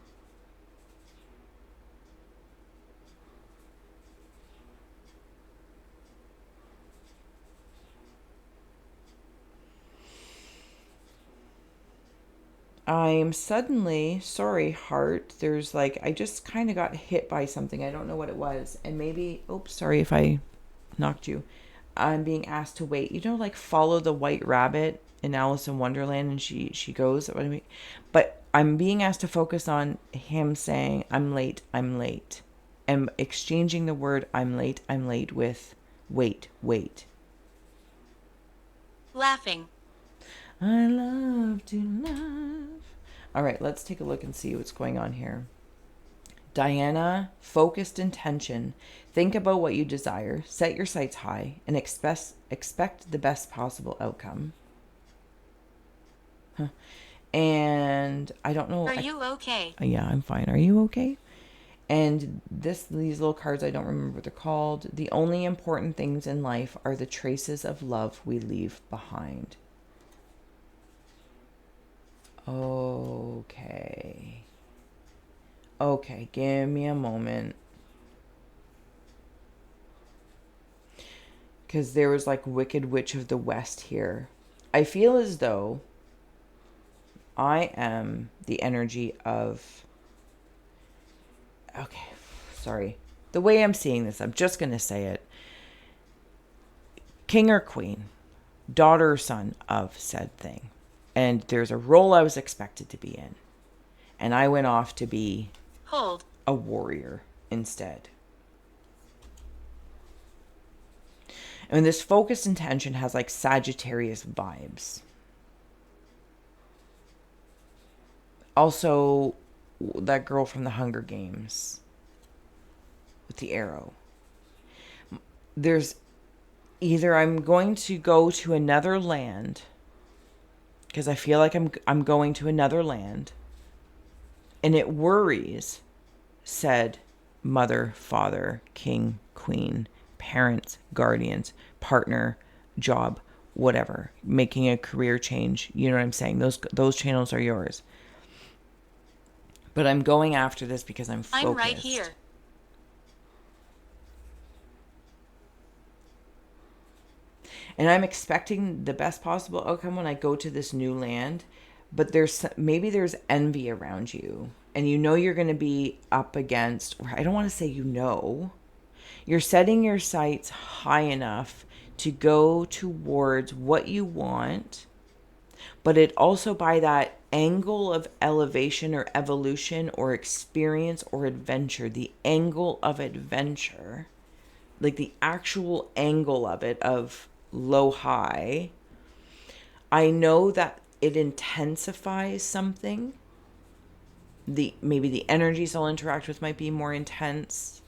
I'm suddenly, sorry, heart, there's like, I just kind of got hit by something. I don't know what it was. And maybe, oops, sorry if I knocked you. I'm being asked to wait. You know, like follow the white rabbit in Alice in Wonderland, and she goes. What I mean, but I'm being asked to focus on him saying, I'm late, and exchanging the word I'm late with wait. Laughing. I love to laugh. All right, let's take a look and see what's going on here. Diana, focused intention. Think about what you desire. Set your sights high and expect the best possible outcome. And I don't know. Are you okay? Yeah, I'm fine. Are you okay? And these little cards, I don't remember what they're called. The only important things in life are the traces of love we leave behind. Okay, give me a moment. because there was like Wicked Witch of the West here. I feel as though I am the energy of, okay, sorry. The way I'm seeing this, I'm just going to say it. King or queen, daughter or son of said thing. And there's a role I was expected to be in. And I went off to be a warrior instead. And this focused intention has like Sagittarius vibes. Also, that girl from the Hunger Games with the arrow. There's either I'm going to go to another land, because I feel like I'm going to another land, and it worries said mother, father, king, queen, parents, guardians, partner, job, whatever, making a career change. You know what I'm saying? Those channels are yours. But I'm going after this because I'm focused. I'm right here. And I'm expecting the best possible outcome when I go to this new land. But maybe there's envy around you. And you know you're going to be up against, or I don't want to say you're setting your sights high enough to go towards what you want. But it also by that angle of elevation or evolution or experience or adventure, the angle of adventure, like the actual angle of it, of low high, I know that it intensifies something. Maybe the energies I'll interact with might be more intense.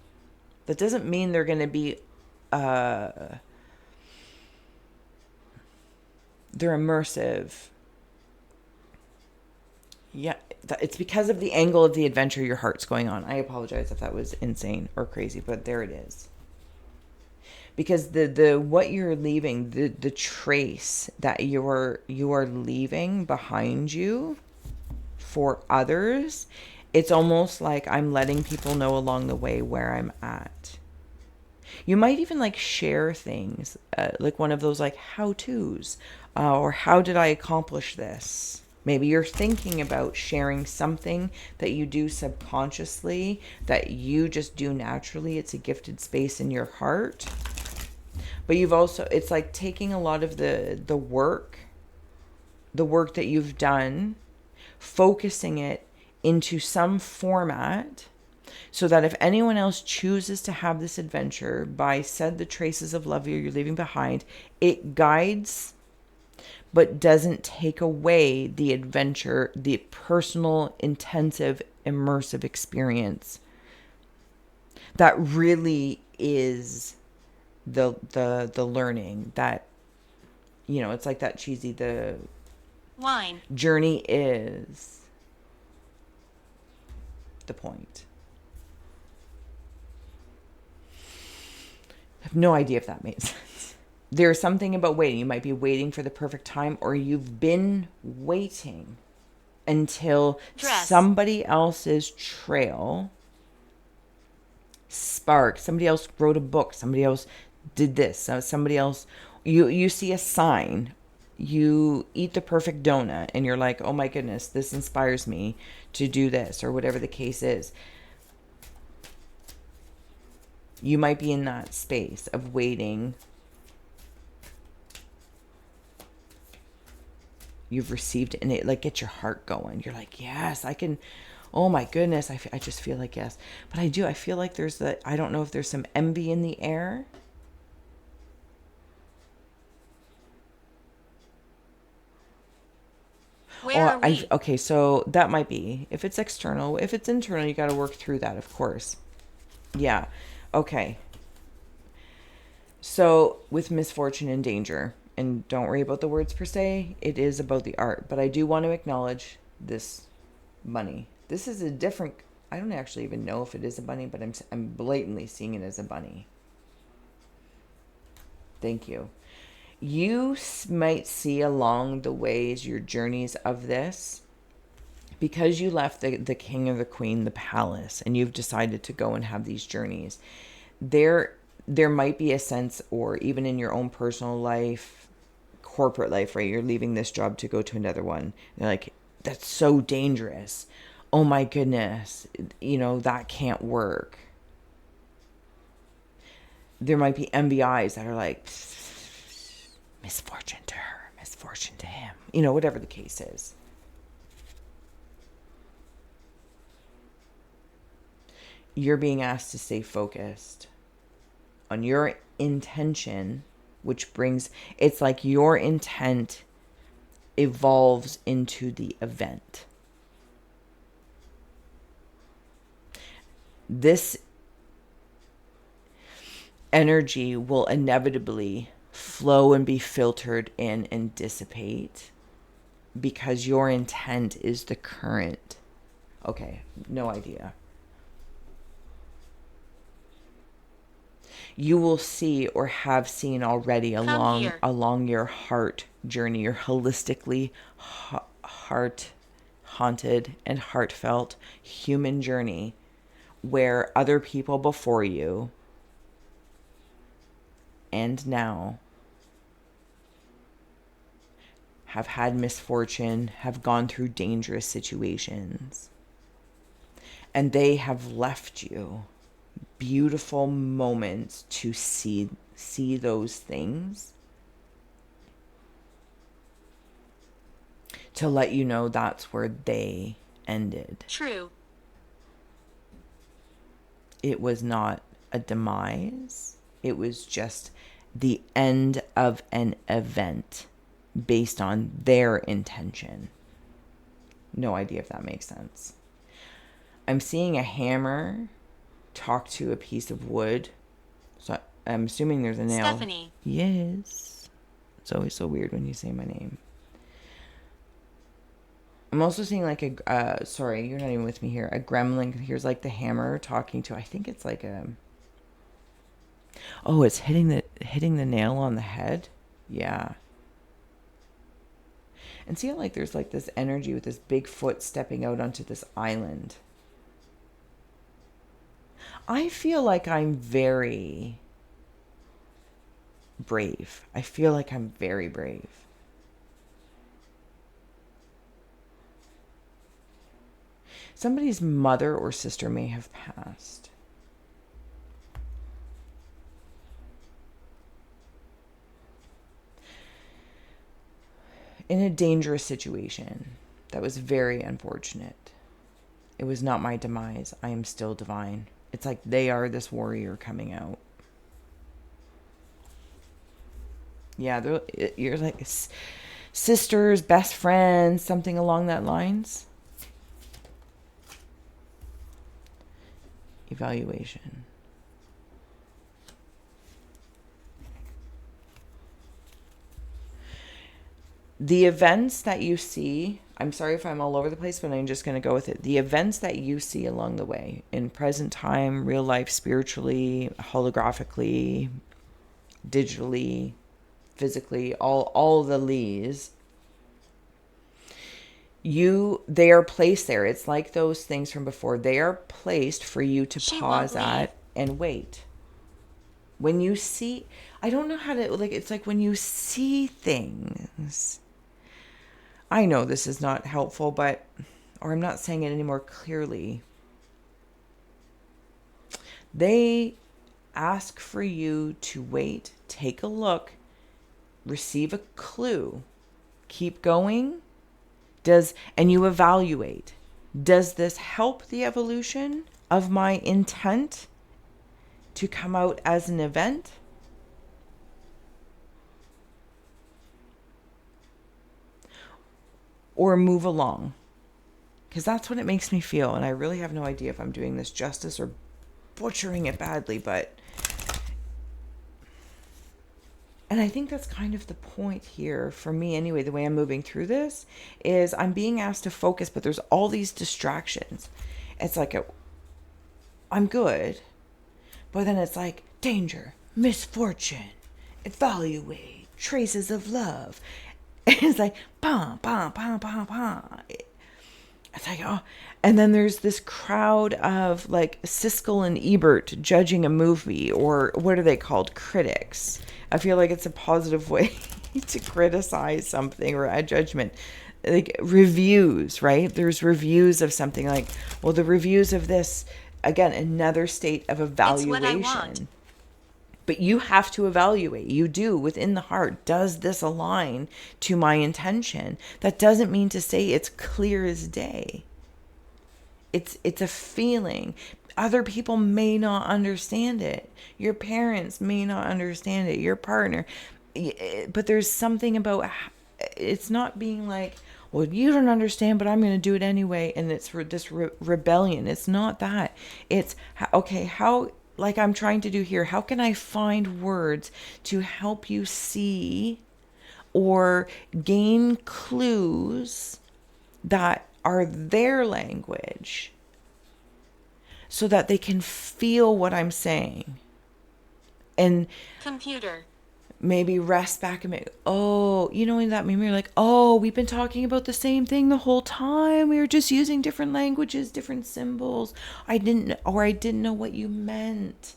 That doesn't mean they're going to be they're immersive. Yeah, it's because of the angle of the adventure your heart's going on. I apologize if that was insane or crazy, but there it is. Because the what you're leaving, the trace that you are leaving behind you for others, it's almost like I'm letting people know along the way where I'm at. You might even like share things, like one of those like how-tos, or how did I accomplish this? Maybe you're thinking about sharing something that you do subconsciously, that you just do naturally. It's a gifted space in your heart. But you've also, it's like taking a lot of the work that you've done, focusing it into some format, so that if anyone else chooses to have this adventure by the traces of love you're leaving behind, it guides but doesn't take away the adventure, the personal, intensive, immersive experience that really is the learning. That, you know, it's like that cheesy, the wine journey is the point. I have no idea if that made sense. There's something about waiting. You might be waiting for the perfect time, or you've been waiting until somebody else's trail sparked. Somebody else wrote a book. Somebody else did this. Somebody else, you see a sign. You eat the perfect donut and you're like, oh my goodness, this inspires me to do this, or whatever the case is. You might be in that space of waiting. You've received it and it like gets your heart going. You're like, yes, I can. Oh my goodness. I just feel like yes. But I feel like I don't know if there's some envy in the air. Where are we? Okay, so that might be. If it's external. If it's internal, you got to work through that, of course. Yeah. Okay. So with misfortune and danger, and don't worry about the words per se, it is about the art. But I do want to acknowledge this bunny. This is a different, I don't actually even know if it is a bunny, but I'm blatantly seeing it as a bunny. Thank you. You might see along the ways, your journeys of this, because you left the king or the queen, the palace, and you've decided to go and have these journeys. there might be a sense, or even in your own personal life, corporate life, right? You're leaving this job to go to another one. You're like, that's so dangerous. Oh my goodness, that can't work. There might be MBIs that are like, misfortune to her, misfortune to him, whatever the case is. You're being asked to stay focused on your intention, which brings, it's like your intent evolves into the event. This energy will inevitably flow and be filtered in and dissipate because your intent is the current. Okay, no idea. You will see or have seen already along your heart journey, your holistically heart haunted and heartfelt human journey, where other people before you and now have had misfortune, have gone through dangerous situations, and they have left you beautiful moments to see those things, to let you know that's where they ended. True. It was not a demise. It was just the end of an event based on their intention. No idea if that makes sense. I'm seeing a hammer talk to a piece of wood. So I'm assuming there's a nail. Stephanie. Yes. It's always so weird when you say my name. I'm also seeing like sorry, you're not even with me here. A gremlin. Here's like the hammer talking to, I think it's like it's hitting the nail on the head. Yeah. And see how like there's like this energy with this big foot stepping out onto this island. I feel like I'm very brave. I feel like I'm very brave. Somebody's mother or sister may have passed. In a dangerous situation that was very unfortunate. It was not my demise. I am still divine. It's like they are this warrior coming out. Yeah, you're like sisters, best friends, something along that lines. Evaluation. The events that you see, I'm sorry if I'm all over the place, but I'm just going to go with it. The events that you see along the way, in present time, real life, spiritually, holographically, digitally, physically, all the lees, they are placed there. It's like those things from before. They are placed for you to pause at and wait. When you see, I don't know how to, like, it's like when you see things. I know this is not helpful, or I'm not saying it any more clearly. They ask for you to wait, take a look, receive a clue, keep going, and you evaluate. Does this help the evolution of my intent to come out as an event? Or move along? Because that's what it makes me feel. And I really have no idea if I'm doing this justice or butchering it badly, and I think that's kind of the point here for me anyway. The way I'm moving through this is I'm being asked to focus, but there's all these distractions. It's like I'm good, but then it's like danger, misfortune, evaluate, traces of love. It's like, bah, bah, bah, bah, bah. It's like, oh, and then there's this crowd of like Siskel and Ebert judging a movie, or what are they called? Critics. I feel like it's a positive way to criticize something or a judgment. Like reviews, right? There's reviews of something like, well, the reviews of this, again, another state of evaluation. It's what I want. But you have to evaluate. You do within the heart. Does this align to my intention? That doesn't mean to say it's clear as day. It's a feeling. Other people may not understand it. Your parents may not understand it. Your partner. But there's something about, it's not being like, well, you don't understand, but I'm going to do it anyway. And it's this rebellion. It's not that. It's, okay, how, like I'm trying to do here, how can I find words to help you see or gain clues that are their language so that they can feel what I'm saying? And Computer. Maybe rest back and make, oh, you know, in that memory, like, oh, we've been talking about the same thing the whole time. We were just using different languages, different symbols. I didn't know what you meant.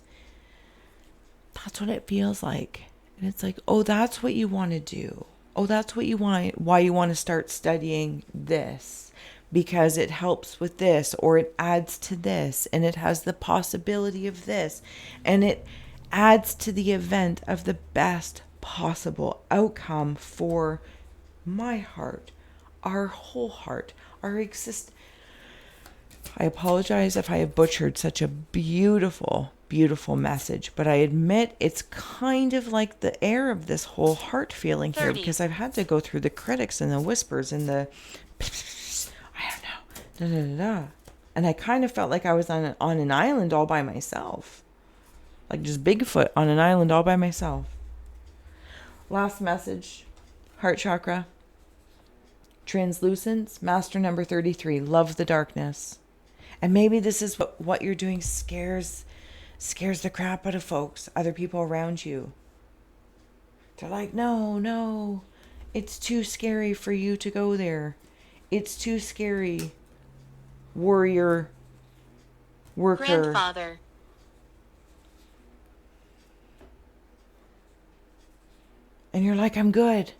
That's what it feels like. And it's like, oh, that's what you want to do. Oh, that's what you want, why you want to start studying this, because it helps with this, or it adds to this, and it has the possibility of this, and it adds to the event of the best possible outcome for my heart, our whole heart, our existence. I apologize if I have butchered such a beautiful, beautiful message, but I admit it's kind of like the air of this whole heart feeling here, 30. because I've had to go through the critics and the whispers and the, I don't know, da, da, da, da. And I kind of felt like I was on an island all by myself. Like just Bigfoot on an island all by myself. Last message, heart chakra. Translucence, master number 33, love the darkness. And maybe this is what you're doing scares the crap out of folks, other people around you. They're like, no, it's too scary for you to go there. It's too scary. Warrior, worker. Grandfather. And you're like, I'm good.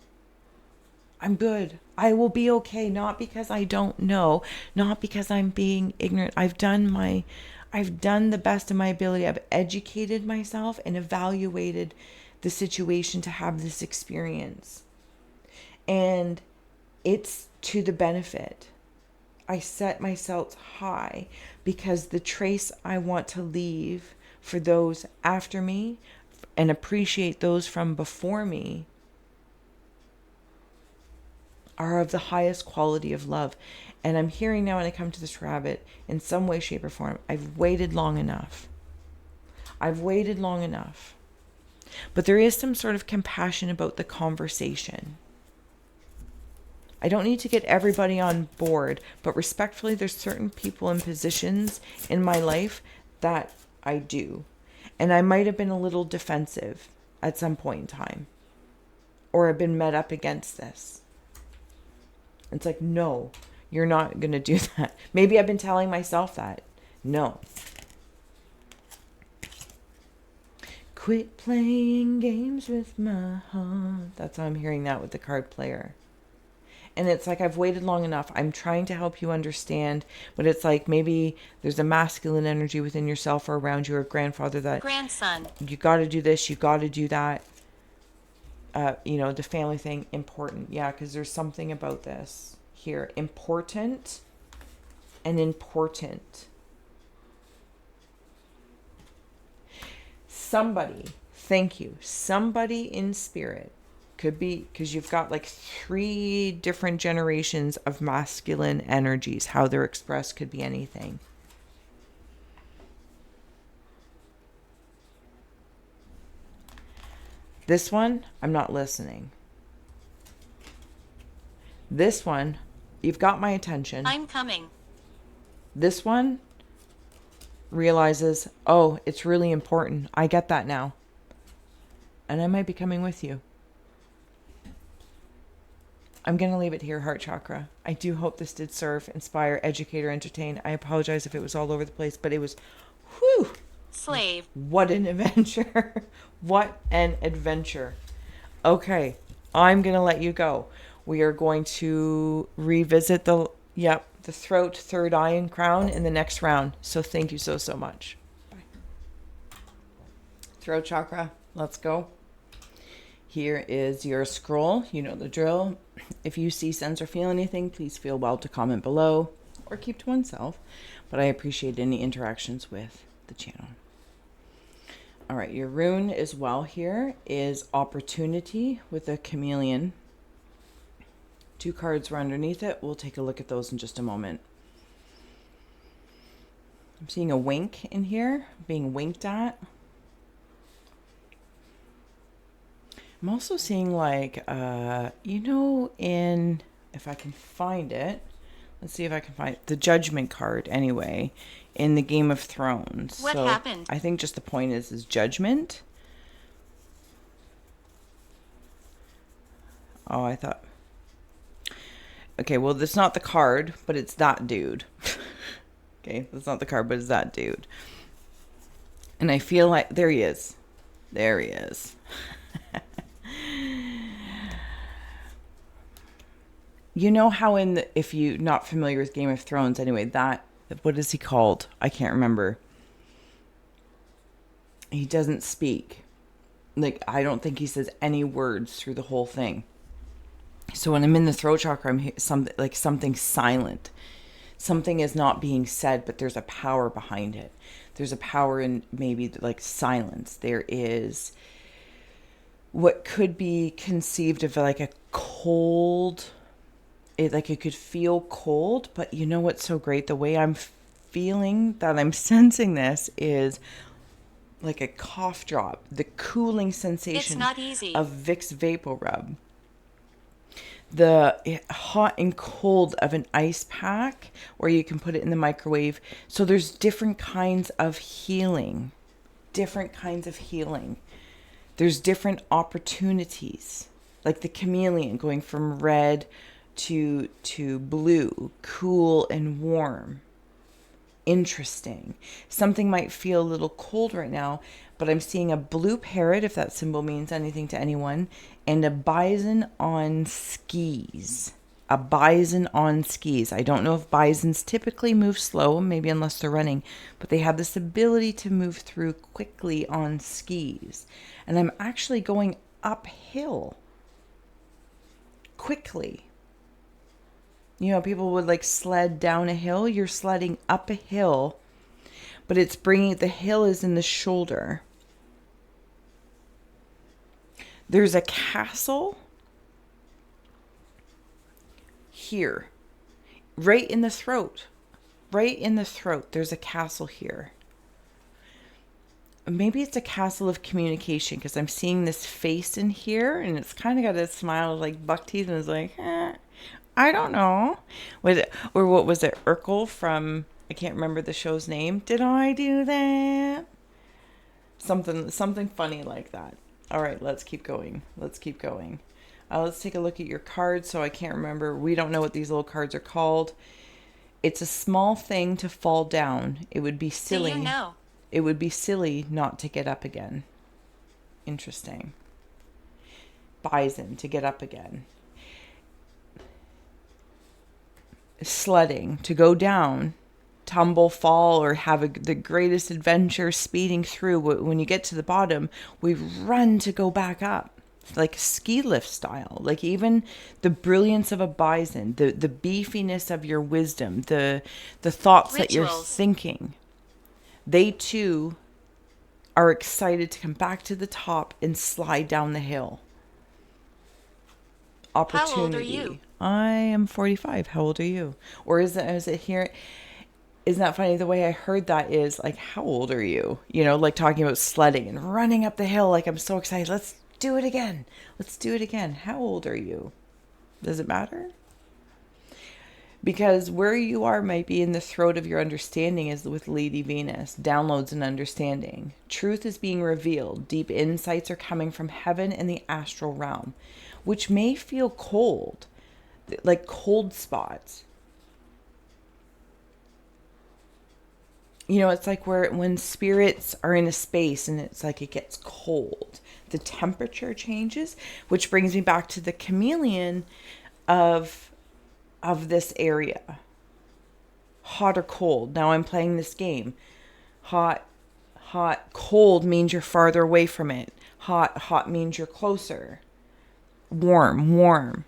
I will be okay. Not because I don't know, not because I'm being ignorant. I've done the best of my ability. I've educated myself and evaluated the situation to have this experience. And it's to the benefit. I set myself high because the trace I want to leave for those after me and appreciate those from before me are of the highest quality of love. And I'm hearing now when I come to this rabbit, in some way, shape, or form, I've waited long enough. But there is some sort of compassion about the conversation. I don't need to get everybody on board, but respectfully, there's certain people and positions in my life that I do. And I might have been a little defensive at some point in time, or have been met up against this. It's like, no, you're not going to do that. Maybe I've been telling myself that. No. Quit playing games with my heart. That's how I'm hearing that with the card player. And it's like, I've waited long enough. I'm trying to help you understand, but it's like maybe there's a masculine energy within yourself or around you, or a grandfather that, grandson, you got to do this, you got to do that. The family thing, important. Yeah, because there's something about this here. Important and important. Somebody, thank you. Somebody in spirit. Could be because you've got like 3 different generations of masculine energies. How they're expressed could be anything. This one, I'm not listening. This one, you've got my attention. I'm coming. This one realizes, oh, it's really important. I get that now. And I might be coming with you. I'm going to leave it here, heart chakra. I do hope this did serve, inspire, educate, or entertain. I apologize if it was all over the place, but it was, whew, Slave. what an adventure. What an adventure. Okay, I'm going to let you go. We are going to revisit the throat, third eye, and crown in the next round. So thank you so much. Bye. Throat chakra, let's go. Here is your scroll. You know the drill. If you see, sense, or feel anything, please feel well to comment below or keep to oneself. But I appreciate any interactions with the channel. All right, your rune as well here is opportunity with a chameleon. 2 cards were underneath it. We'll take a look at those in just a moment. I'm seeing a wink in here, being winked at. I'm also seeing like, if I can find it, let's see if I can find the Judgment card anyway, in the Game of Thrones. What happened? I think just the point is judgment. Oh, I thought. Okay, well, that's not the card, but it's that dude. Okay, that's not the card, but it's that dude. And I feel like, there he is. There he is. You know how if you're not familiar with Game of Thrones, anyway, what is he called? I can't remember. He doesn't speak. Like, I don't think he says any words through the whole thing. So when I'm in the throat chakra, I'm something silent. Something is not being said, but there's a power behind it. There's a power in maybe like silence. There is what could be conceived of like a cold, it could feel cold, but you know what's so great? The way I'm feeling that I'm sensing this is like a cough drop, the cooling sensation of Vicks Vapor Rub. The hot and cold of an ice pack, or you can put it in the microwave. So there's different kinds of healing. There's different opportunities, like the chameleon going from red to blue, cool and warm. Interesting. Something might feel a little cold right now, but I'm seeing a blue parrot, if that symbol means anything to anyone, and a bison on skis. A bison on skis. I don't know if bisons typically move slow, maybe unless they're running, but they have this ability to move through quickly on skis. And I'm actually going uphill quickly. You know, people would like sled down a hill. You're sledding up a hill, but it's bringing, the hill is in the shoulder. There's a castle here, right in the throat. There's a castle here. Maybe it's a castle of communication, because I'm seeing this face in here, and it's kind of got a smile like buck teeth, and it's like, I don't know. Was it, or what was it, Urkel from, I can't remember the show's name. Did I do that? Something funny like that. All right, let's keep going. Let's take a look at your cards. So I can't remember. We don't know what these little cards are called. It's a small thing to fall down. It would be silly. Do you know? It would be silly not to get up again. Interesting. Bison, to get up again. Sledding, to go down, tumble, fall, or have the greatest adventure speeding through. When you get to the bottom, we run to go back up, like ski lift style. Like even the brilliance of a bison, the beefiness of your wisdom, the thoughts that you're thinking, they too are excited to come back to the top and slide down the hill. Opportunity. How old are you? I am 45. How old are you? Or is it here? Isn't that funny? The way I heard that is like, how old are you? You know, like talking about sledding and running up the hill. Like, I'm so excited. Let's do it again. How old are you? Does it matter? Because where you are might be in the throat of your understanding, is with Lady Venus. Downloads and understanding. Truth is being revealed. Deep insights are coming from heaven and the astral realm, which may feel cold, like cold spots. You know, it's like when spirits are in a space and it's like it gets cold, the temperature changes, which brings me back to the chameleon of this area. Hot or cold. Now I'm playing this game. Hot, hot, cold means you're farther away from it. Hot, hot means you're closer. Warm, warm.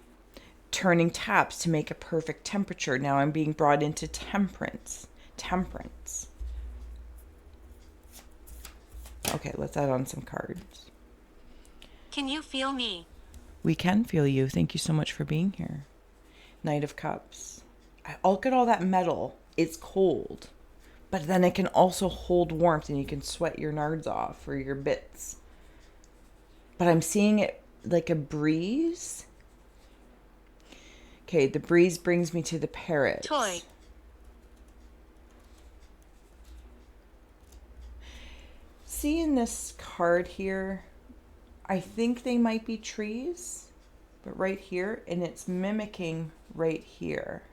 Turning taps to make a perfect temperature. Now I'm being brought into temperance. Temperance. Okay, let's add on some cards. Can you feel me? We can feel you. Thank you so much for being here. Knight of Cups. Look at all that metal. It's cold. But then it can also hold warmth and you can sweat your nards off or your bits. But I'm seeing it like a breeze. Okay, the breeze brings me to the parrots. Toy. See in this card here, I think they might be trees, but right here, and it's mimicking right here.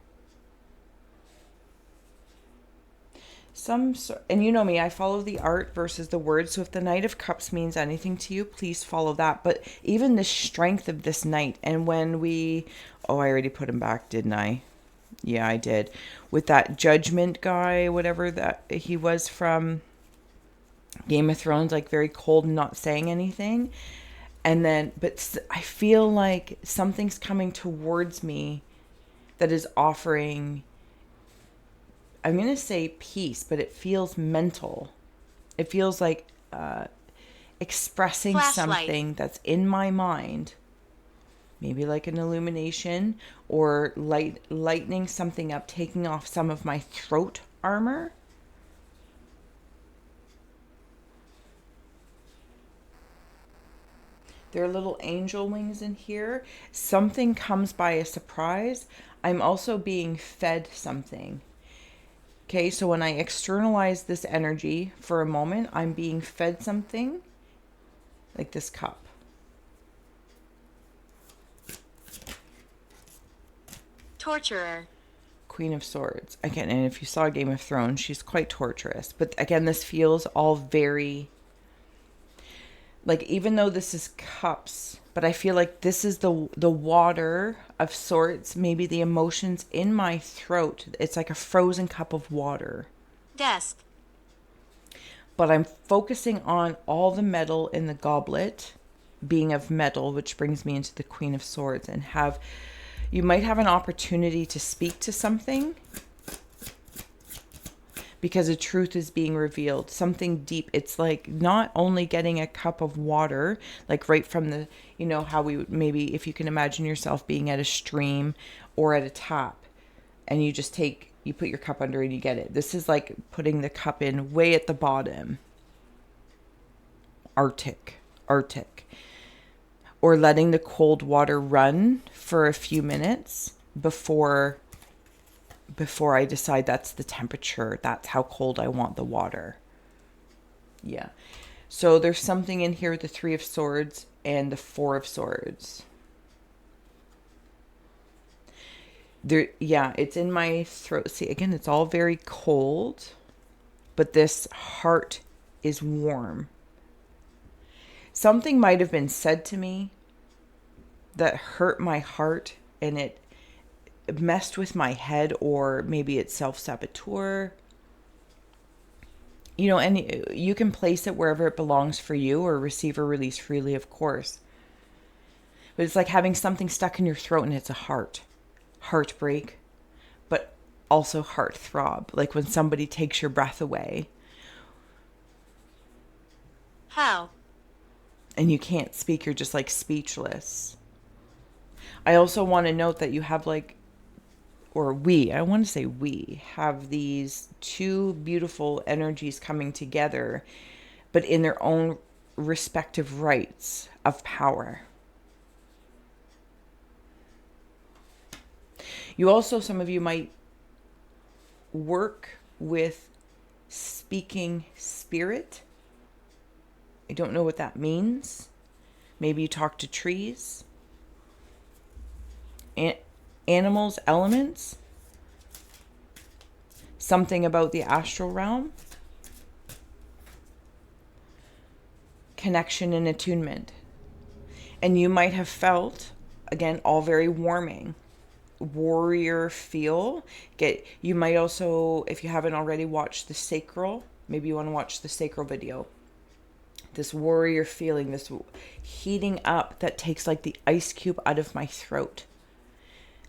And you know me, I follow the art versus the words. So if the Knight of Cups means anything to you, please follow that. But even the strength of this knight, and when I already put him back, didn't I? Yeah, I did. With that judgment guy, whatever that he was from Game of Thrones, like very cold and not saying anything. And then, but I feel like something's coming towards me that is offering, I'm going to say peace, but it feels mental. It feels like expressing something that's in my mind. Maybe like an illumination or lightening something up, taking off some of my throat armor. There are little angel wings in here. Something comes by a surprise. I'm also being fed something. Okay, so when I externalize this energy for a moment, I'm being fed something like this cup. Torturer. Queen of Swords. Again, and if you saw Game of Thrones, she's quite torturous. But again, this feels all very, like, even though this is cups, but I feel like this is the water of sorts, maybe the emotions in my throat. It's like a frozen cup of water. Desk. But I'm focusing on all the metal in the goblet being of metal, which brings me into the Queen of Swords, and you might have an opportunity to speak to something because a truth is being revealed, something deep. It's like not only getting a cup of water, like right from the, you know, how we would maybe, if you can imagine yourself being at a stream or at a tap and you put your cup under and you get it. This is like putting the cup in way at the bottom. Arctic. Or letting the cold water run for a few minutes before I decide that's the temperature, that's how cold I want the water. Yeah. So there's something in here with the Three of Swords and the Four of Swords. It's in my throat. See, again, it's all very cold, but this heart is warm. Something might have been said to me that hurt my heart and it messed with my head, or maybe it's self-saboteur. You know, and you can place it wherever it belongs for you or receive or release freely, of course. But it's like having something stuck in your throat and it's a heartbreak, but also heart throb. Like when somebody takes your breath away. How? And you can't speak, you're just like speechless. I also want to note that you have like, we have these two beautiful energies coming together, but in their own respective rights of power. Some of you might work with speaking spirit. I don't know what that means. Maybe you talk to trees. animals, elements, something about the astral realm, connection and attunement. And you might have felt, again, all very warming, warrior feel. You might also, if you haven't already watched the Sacral, maybe you want to watch the Sacral video. This warrior feeling, this heating up that takes like the ice cube out of my throat.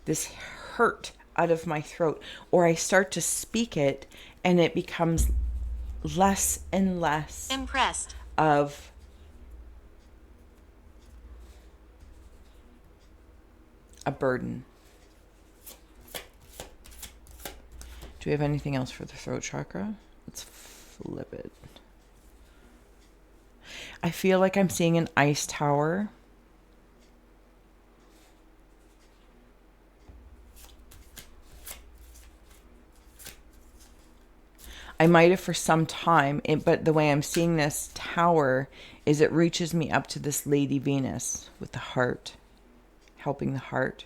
This hurt out of my throat. Or I start to speak it and it becomes less and less Impressed. of a burden. Do we have anything else for the throat chakra? Let's flip it. I feel like I'm seeing an ice tower. I might have for some time, but the way I'm seeing this tower is it reaches me up to this Lady Venus with the heart, helping the heart.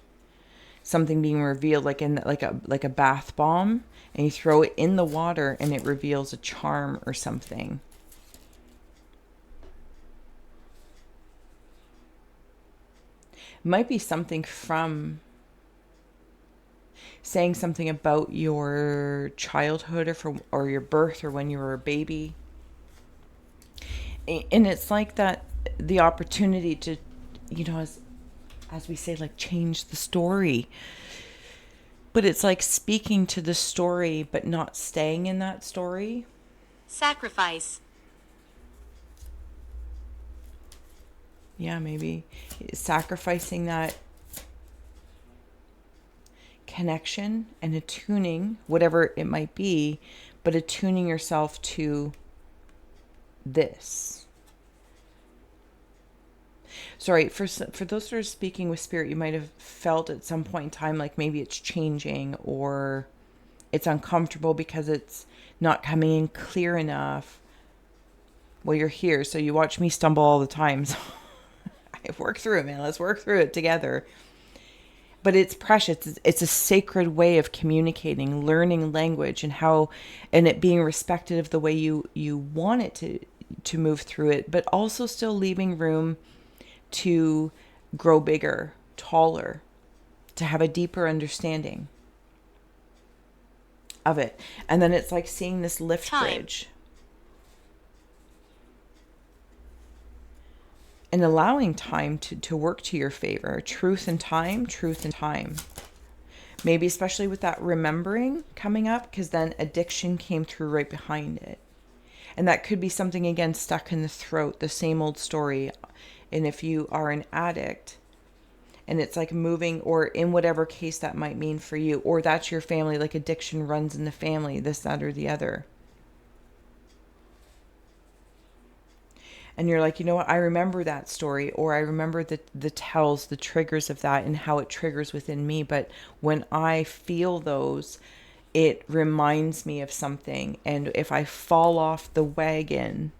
Something being revealed like a bath bomb, and you throw it in the water and it reveals a charm or something. Might be something from saying something about your childhood or your birth or when you were a baby. And it's like that, the opportunity to, as we say, like change the story. But it's like speaking to the story, but not staying in that story. Sacrifice. Yeah, maybe sacrificing that connection and attuning, whatever it might be, but attuning yourself to this. Sorry, for those that are speaking with spirit, you might have felt at some point in time like maybe it's changing or it's uncomfortable because it's not coming in clear enough. Well, you're here, so you watch me stumble all the time. So I work through it, man. Let's work through it together. But it's precious. It's a sacred way of communicating, learning language, and it being respected of the way you want it to move through it, but also still leaving room to grow bigger, taller, to have a deeper understanding of it. And then it's like seeing this lift bridge. And allowing time to work to your favor. Truth and time. Maybe especially with that remembering coming up, because then addiction came through right behind it. And that could be something, again, stuck in the throat, the same old story. And if you are an addict, and it's like moving, or in whatever case that might mean for you, or that's your family, like addiction runs in the family, this, that, or the other. And you're like, you know what, I remember that story, or I remember the tells, the triggers of that and how it triggers within me. But when I feel those, it reminds me of something. And if I fall off the wagon,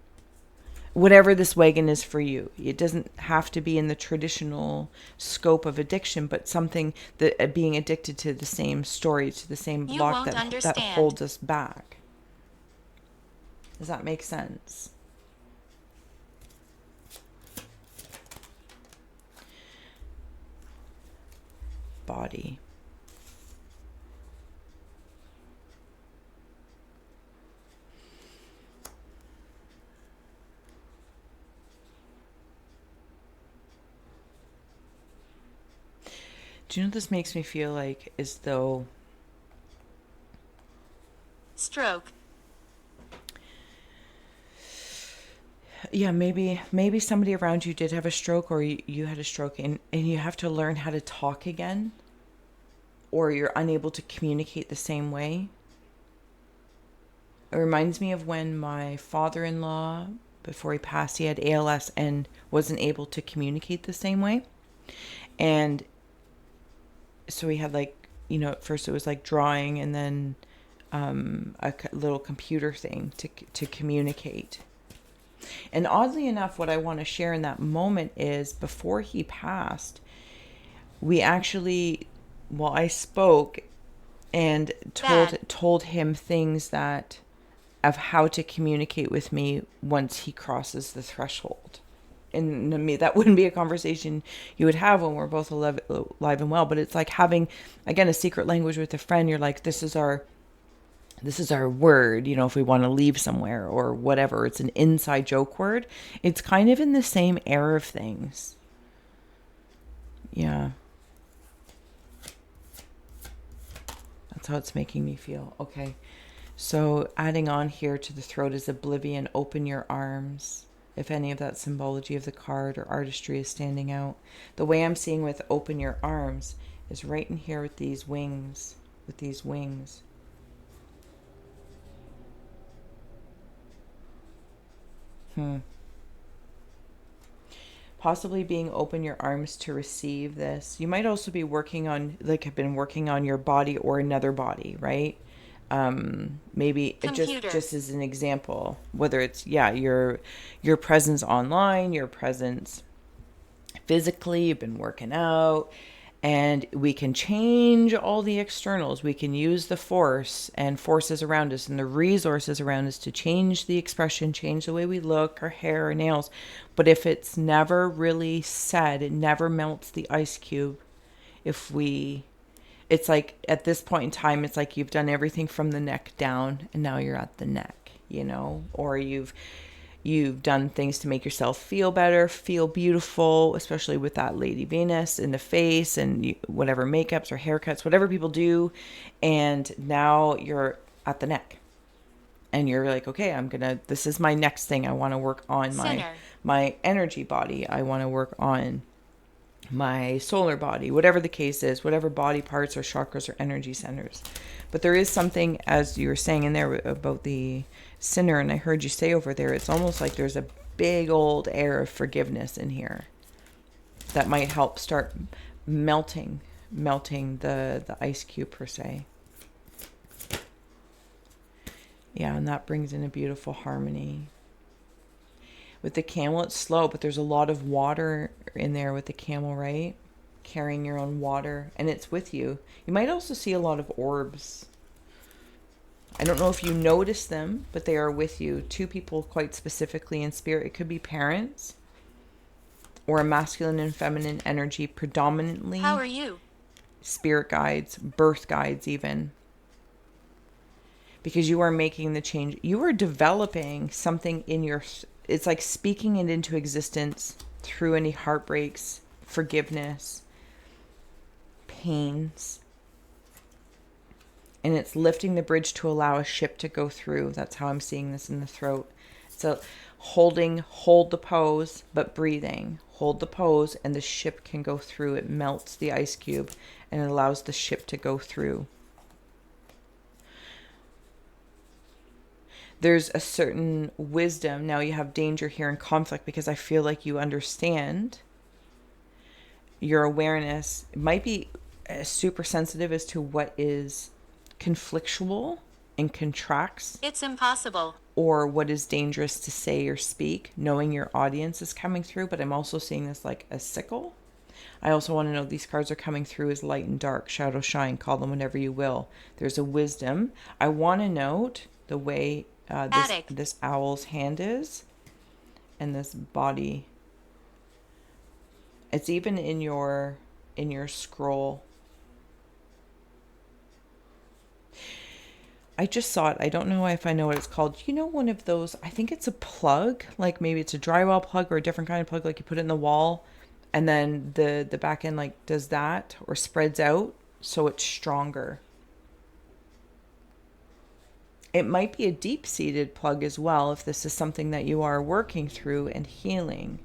whatever this wagon is for you, it doesn't have to be in the traditional scope of addiction, but something that being addicted to the same story, to the same block that holds us back. Does that make sense? Body. Do you know what this makes me feel like? As though stroke. Yeah, maybe somebody around you did have a stroke, or you had a stroke, and you have to learn how to talk again, or you're unable to communicate the same way. It reminds me of when my father-in-law, before he passed, he had ALS and wasn't able to communicate the same way. And so he had at first it was like drawing, and then a little computer thing to communicate. And oddly enough, what I want to share in that moment is, before he passed, we actually well, I spoke and Bad. told him things that of how to communicate with me once he crosses the threshold. And to me, that wouldn't be a conversation you would have when we're both alive and well. But it's like having, again, a secret language with a friend. You're like, this is our word, if we want to leave somewhere or whatever. It's an inside joke word. It's kind of in the same era of things. Yeah. That's how it's making me feel. Okay. So adding on here to the throat is oblivion. Open your arms. If any of that symbology of the card or artistry is standing out. The way I'm seeing with open your arms is right in here with these wings. With these wings. Possibly being open your arms to receive this. You might also be working on, like, have been working on your body or another body, right? Maybe it Computer. just as an example, whether it's your presence online, your presence physically, you've been working out, and we can change all the externals. We can use the force and forces around us and the resources around us to change the expression, change the way we look, our hair, our nails. But if it's never really said, it never melts the ice cube. It's like at this point in time, it's like you've done everything from the neck down and now you're at the neck, or you've done things to make yourself feel better, feel beautiful, especially with that Lady Venus in the face and whatever makeups or haircuts, whatever people do. And now you're at the neck and you're like, okay, this is my next thing. I want to work on Center. my energy body. I want to work on my solar body, whatever the case is, whatever body parts or chakras or energy centers. But there is something, as you were saying in there, about the sinner, and I heard you say over there, it's almost like there's a big old air of forgiveness in here that might help start melting the ice cube per se. Yeah, and that brings in a beautiful harmony. With the camel, it's slow, but there's a lot of water in there with the camel, right? Carrying your own water, and it's with you. You might also see a lot of orbs. I don't know if you notice them, but they are with you. Two people quite specifically in spirit. It could be parents or a masculine and feminine energy predominantly. How are you? Spirit guides, birth guides even. Because you are making the change. You are developing something in your... It's like speaking it into existence through any heartbreaks, forgiveness, pains. And it's lifting the bridge to allow a ship to go through. That's how I'm seeing this in the throat. So hold the pose, but breathing. Hold the pose and the ship can go through. It melts the ice cube and it allows the ship to go through. There's a certain wisdom. Now you have danger here and conflict because I feel like you understand your awareness. It might be super sensitive as to what is conflictual and contracts. It's impossible. Or what is dangerous to say or speak, knowing your audience is coming through. But I'm also seeing this like a sickle. I also want to know these cards are coming through as light and dark, shadow, shine, call them whatever you will. There's a wisdom. I want to note the way this owl's hand is and this body. It's even in your scroll. I just saw it. I don't know if I know what it's called. One of those, I think it's a plug, like maybe it's a drywall plug or a different kind of plug, like you put it in the wall and then the back end like does that or spreads out so it's stronger. It might be a deep-seated plug as well if this is something that you are working through and healing.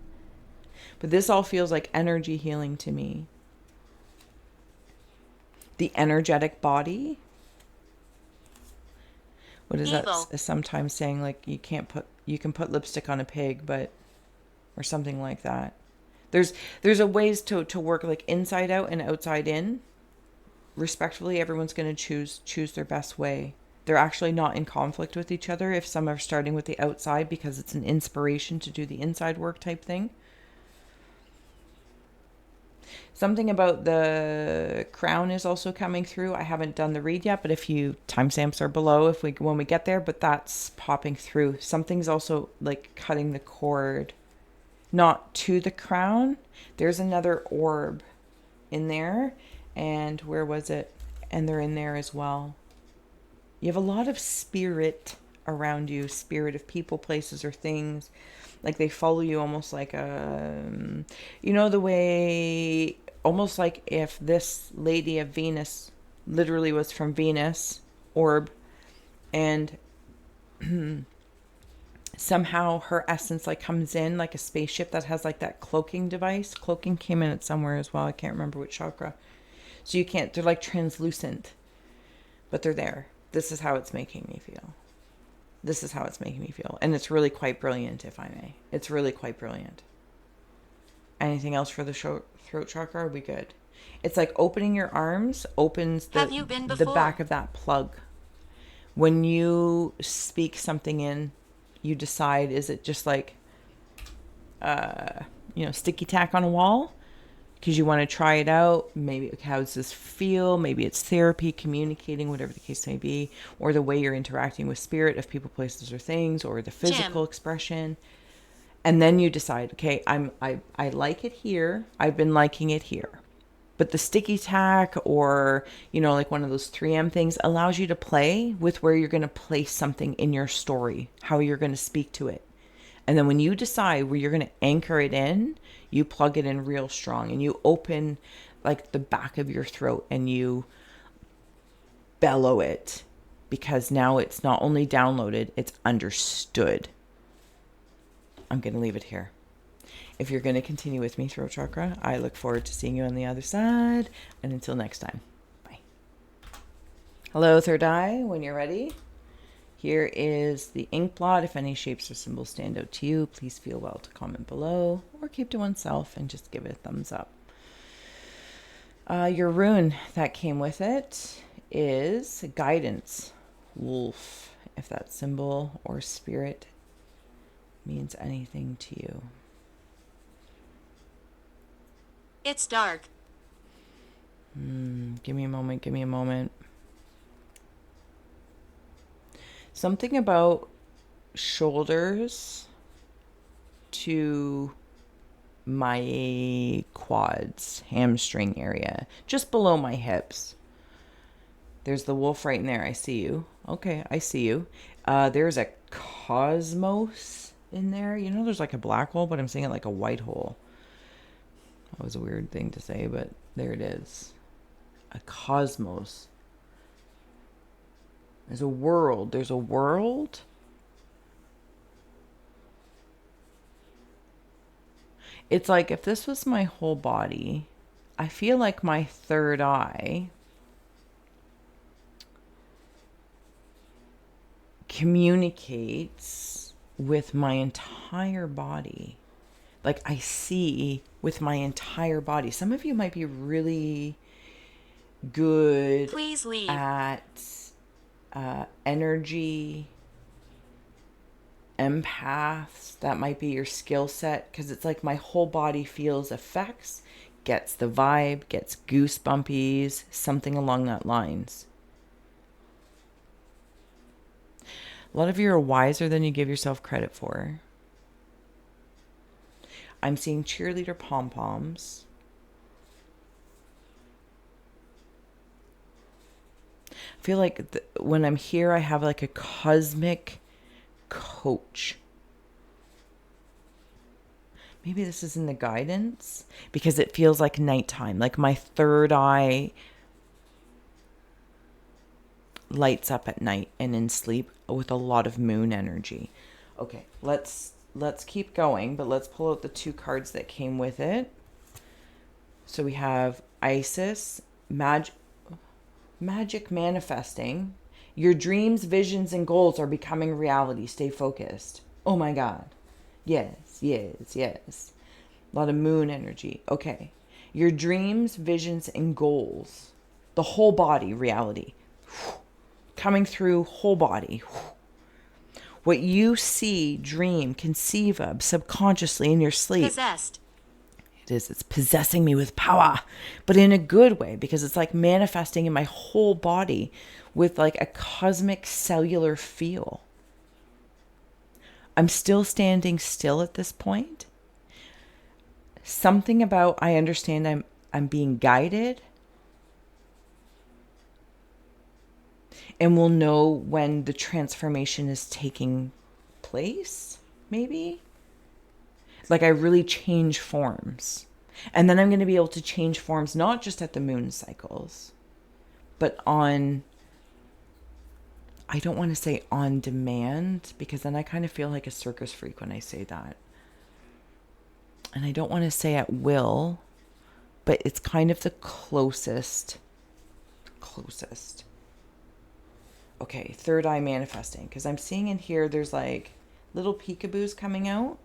But this all feels like energy healing to me. The energetic body. What is Evil. that sometimes saying? Like you can put lipstick on a pig, but or something like that. There's a ways to work like inside out and outside in. Respectfully, everyone's going to choose their best way. They're actually not in conflict with each other if some are starting with the outside because it's an inspiration to do the inside work type thing. Something about the crown is also coming through. I haven't done the read yet, but if you timestamps are below if we when we get there, but that's popping through. Something's also like cutting the cord, not to the crown. There's another orb in there, and where was it? And they're in there as well. You have a lot of spirit around you, spirit of people, places, or things. Like they follow you almost like a, you know, the way, almost like if this lady of Venus literally was from Venus, orb, and somehow her essence like comes in like a spaceship that has like that cloaking device. Cloaking came in it somewhere as well. I can't remember which chakra. So you can't, they're like translucent, but they're there. This is how it's making me feel. This is how it's making me feel. And it's really quite brilliant, if I may. It's really quite brilliant. Anything else for the throat chakra? Are we good? It's like opening your arms opens Have you been the before? back of that plug. When you speak something in, you decide, is it just like, sticky tack on a wall? Because you want to try it out. Maybe how does this feel? Maybe it's therapy, communicating, whatever the case may be, or the way you're interacting with spirit of people, places, or things, or the physical expression. And then you decide, okay, I like it here. I've been liking it here. But the sticky tack or, like one of those 3M things allows you to play with where you're going to place something in your story, how you're going to speak to it. And then when you decide where you're going to anchor it in, you plug it in real strong and you open like the back of your throat and you bellow it, because now it's not only downloaded, it's understood. I'm going to leave it here. If you're going to continue with me, throat chakra, I look forward to seeing you on the other side. And until next time, bye. Hello, third eye, when you're ready. Here is the Inkblot. If any shapes or symbols stand out to you, please feel well to comment below or keep to oneself and just give it a thumbs up. Your rune that came with it is Guidance, Wolf, if that symbol or spirit means anything to you. It's dark. Give me a moment. Something about shoulders to my quads, hamstring area, just below my hips. There's the wolf right in there. I see you. Okay, I see you. There's a cosmos in there. There's like a black hole, but I'm seeing it like a white hole. That was a weird thing to say, but there it is. A cosmos. There's a world. It's like if this was my whole body, I feel like my third eye communicates with my entire body. Like I see with my entire body. Some of you might be really good Please leave. at energy, empaths. That might be your skill set, because it's like my whole body feels effects, gets the vibe, gets goosebumpies, something along that lines. A lot of you are wiser than you give yourself credit for. I'm seeing cheerleader pom-poms. I feel like when I'm here, I have like a cosmic coach. Maybe this is in the guidance because it feels like nighttime. Like my third eye lights up at night and in sleep with a lot of moon energy. Okay, let's keep going, but let's pull out the 2 cards that came with it. So we have Isis, Magic manifesting. Your dreams, visions, and goals are becoming reality. Stay focused. Oh my God. Yes. A lot of moon energy. Okay. Your dreams, visions, and goals. The whole body, reality. Coming through whole body. What you see, dream, conceive of subconsciously in your sleep. Possessed. It is. It's possessing me with power, but in a good way, because it's like manifesting in my whole body with like a cosmic cellular feel. I'm still standing still at this point. Something about I understand I'm being guided, and we'll know when the transformation is taking place, maybe. Like I really change forms. And then I'm going to be able to change forms not just at the moon cycles, but on, I don't want to say on demand, because then I kind of feel like a circus freak when I say that. And I don't want to say at will, but it's kind of the closest. Okay, third eye manifesting, because I'm seeing in here there's like little peekaboos coming out.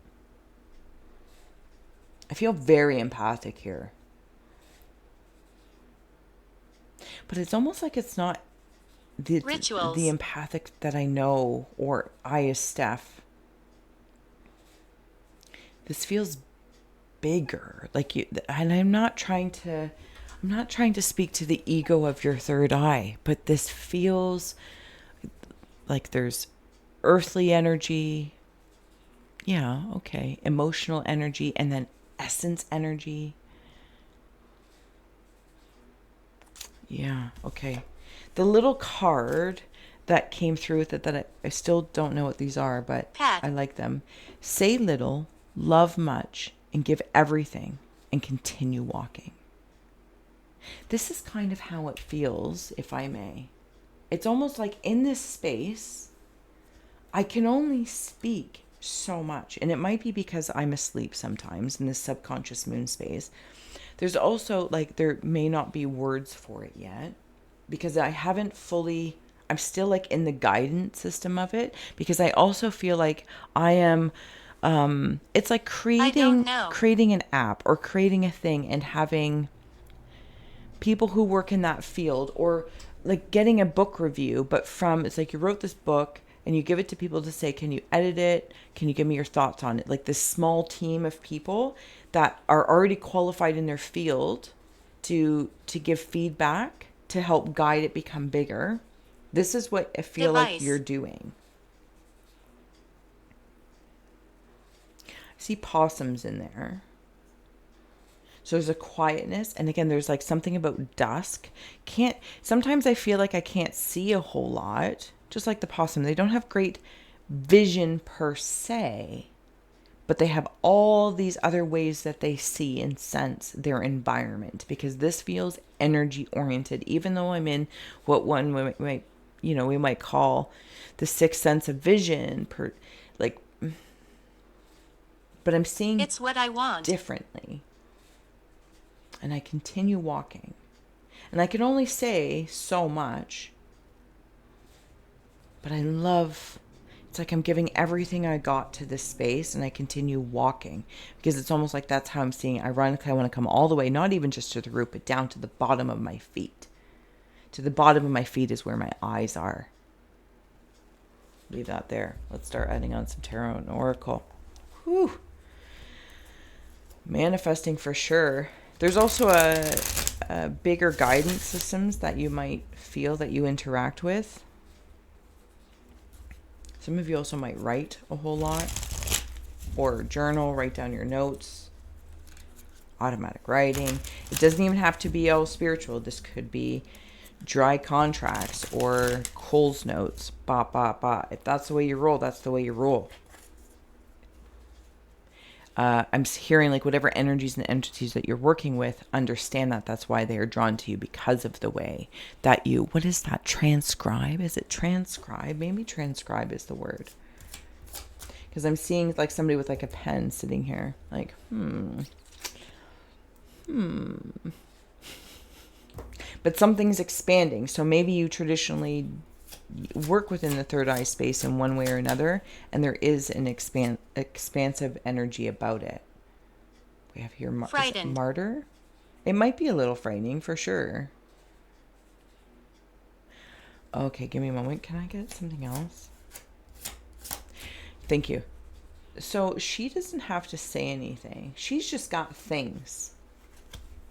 I feel very empathic here. But it's almost like it's not the empathic that I know, or I as Steph. This feels bigger. Like you, and I'm not trying to speak to the ego of your third eye, but this feels like there's earthly energy. Yeah, okay. Emotional energy, and then essence energy. Yeah, okay. The little card that came through with it that I still don't know what these are, but Pat. I like them. Say little, love much, and give everything, and continue walking. This is kind of how it feels, if I may. It's almost like in this space, I can only speak so much. And it might be because I'm asleep sometimes in this subconscious moon space. There's also like, there may not be words for it yet, because I haven't fully, I'm still like in the guidance system of it, because I also feel like I am, it's like creating an app or creating a thing and having people who work in that field, or like getting a book review, but from, it's like you wrote this book and you give it to people to say, can you edit it? Can you give me your thoughts on it? Like this small team of people that are already qualified in their field to give feedback to help guide it become bigger. This is what I feel like you're doing. I see possums in there. So there's a quietness. And again, there's like something about dusk. Sometimes I feel like I can't see a whole lot. Just like the possum. They don't have great vision per se, but they have all these other ways that they see and sense their environment, because this feels energy oriented, even though I'm in what one we might call the sixth sense of vision but I'm seeing it's what I want differently. And I continue walking. And I can only say so much. But I love, it's like I'm giving everything I got to this space, and I continue walking. Because it's almost like that's how I'm seeing. Ironically, I want to come all the way, not even just to the root, but down to the bottom of my feet. To the bottom of my feet is where my eyes are. Leave that there. Let's start adding on some tarot and oracle. Whew. Manifesting for sure. There's also a bigger guidance systems that you might feel that you interact with. Some of you also might write a whole lot, or journal, write down your notes, automatic writing. It doesn't even have to be all spiritual. This could be dry contracts or Cole's notes. If that's the way you roll, that's the way you roll. I'm hearing like whatever energies and entities that you're working with, understand that that's why they are drawn to you, because of the way that you, what is that? Transcribe? Is it transcribe? Maybe transcribe is the word. Because I'm seeing like somebody with like a pen sitting here, like, But something's expanding. So maybe you traditionally work within the third eye space in one way or another, and there is an expansive energy about it. We have here martyr. It might be a little frightening for sure. Okay, give me a moment. Can I get something else? Thank you. So she doesn't have to say anything. She's just got things,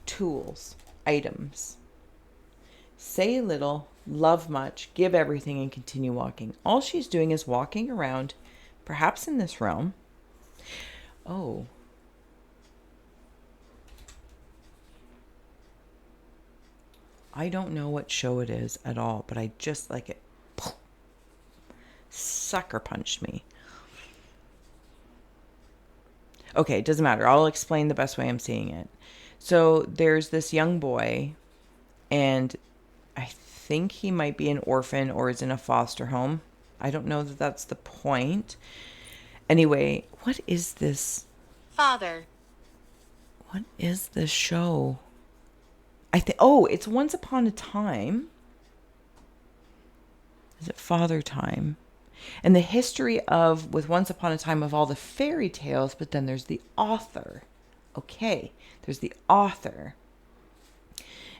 tools, items. Say little, love much, give everything, and continue walking. All she's doing is walking around, perhaps in this realm. Oh. I don't know what show it is at all, but I just like it. Sucker punched me. Okay, it doesn't matter. I'll explain the best way I'm seeing it. So there's this young boy, and I think he might be an orphan or is in a foster home. I don't know that that's the point. Anyway, what is this? Father. What is this show? Oh, it's Once Upon a Time. Is it Father Time? And the history of, with Once Upon a Time, of all the fairy tales, but then there's the author. Okay, there's the author.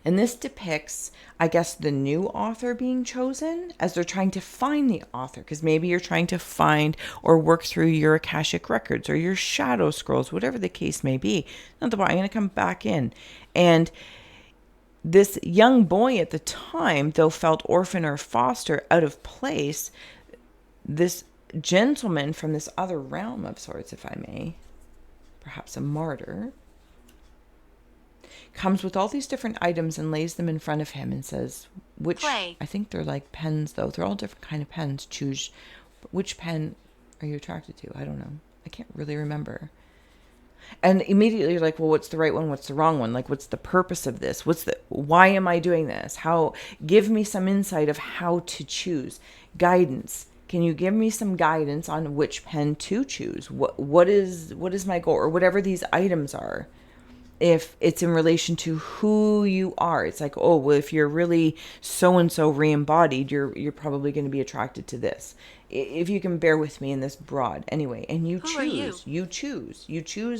And this depicts, I guess, the new author being chosen as they're trying to find the author. Because maybe you're trying to find or work through your Akashic records or your shadow scrolls, whatever the case may be. Not the point. I'm going to come back in. And this young boy at the time, though felt orphan or foster, out of place, this gentleman from this other realm of sorts, if I may, perhaps a martyr, comes with all these different items and lays them in front of him and says, Play. I think they're like pens, though. They're all different kind of pens. Choose which pen are you attracted to? I don't know. I can't really remember. And immediately you're like, well, what's the right one? What's the wrong one? Like, what's the purpose of this? Why am I doing this? Give me some insight of how to choose. Guidance. Can you give me some guidance on which pen to choose? What is my goal, or whatever these items are? If it's in relation to who you are, it's like, oh, well, if you're really so-and-so re-embodied, you're probably going to be attracted to this. If you can bear with me in this broad. Anyway, and you choose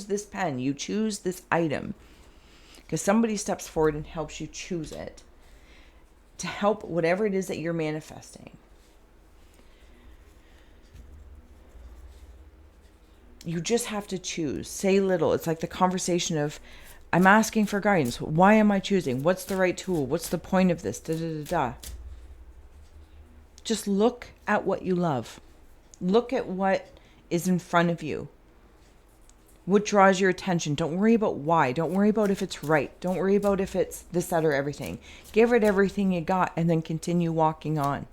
this pen, you choose this item. Because somebody steps forward and helps you choose it. To help whatever it is that you're manifesting. You just have to choose. Say little. It's like the conversation of, I'm asking for guidance. Why am I choosing? What's the right tool? What's the point of this? Da, da, da, da. Just look at what you love. Look at what is in front of you. What draws your attention? Don't worry about why. Don't worry about if it's right. Don't worry about if it's this, that, or everything. Give it everything you got and then continue walking on.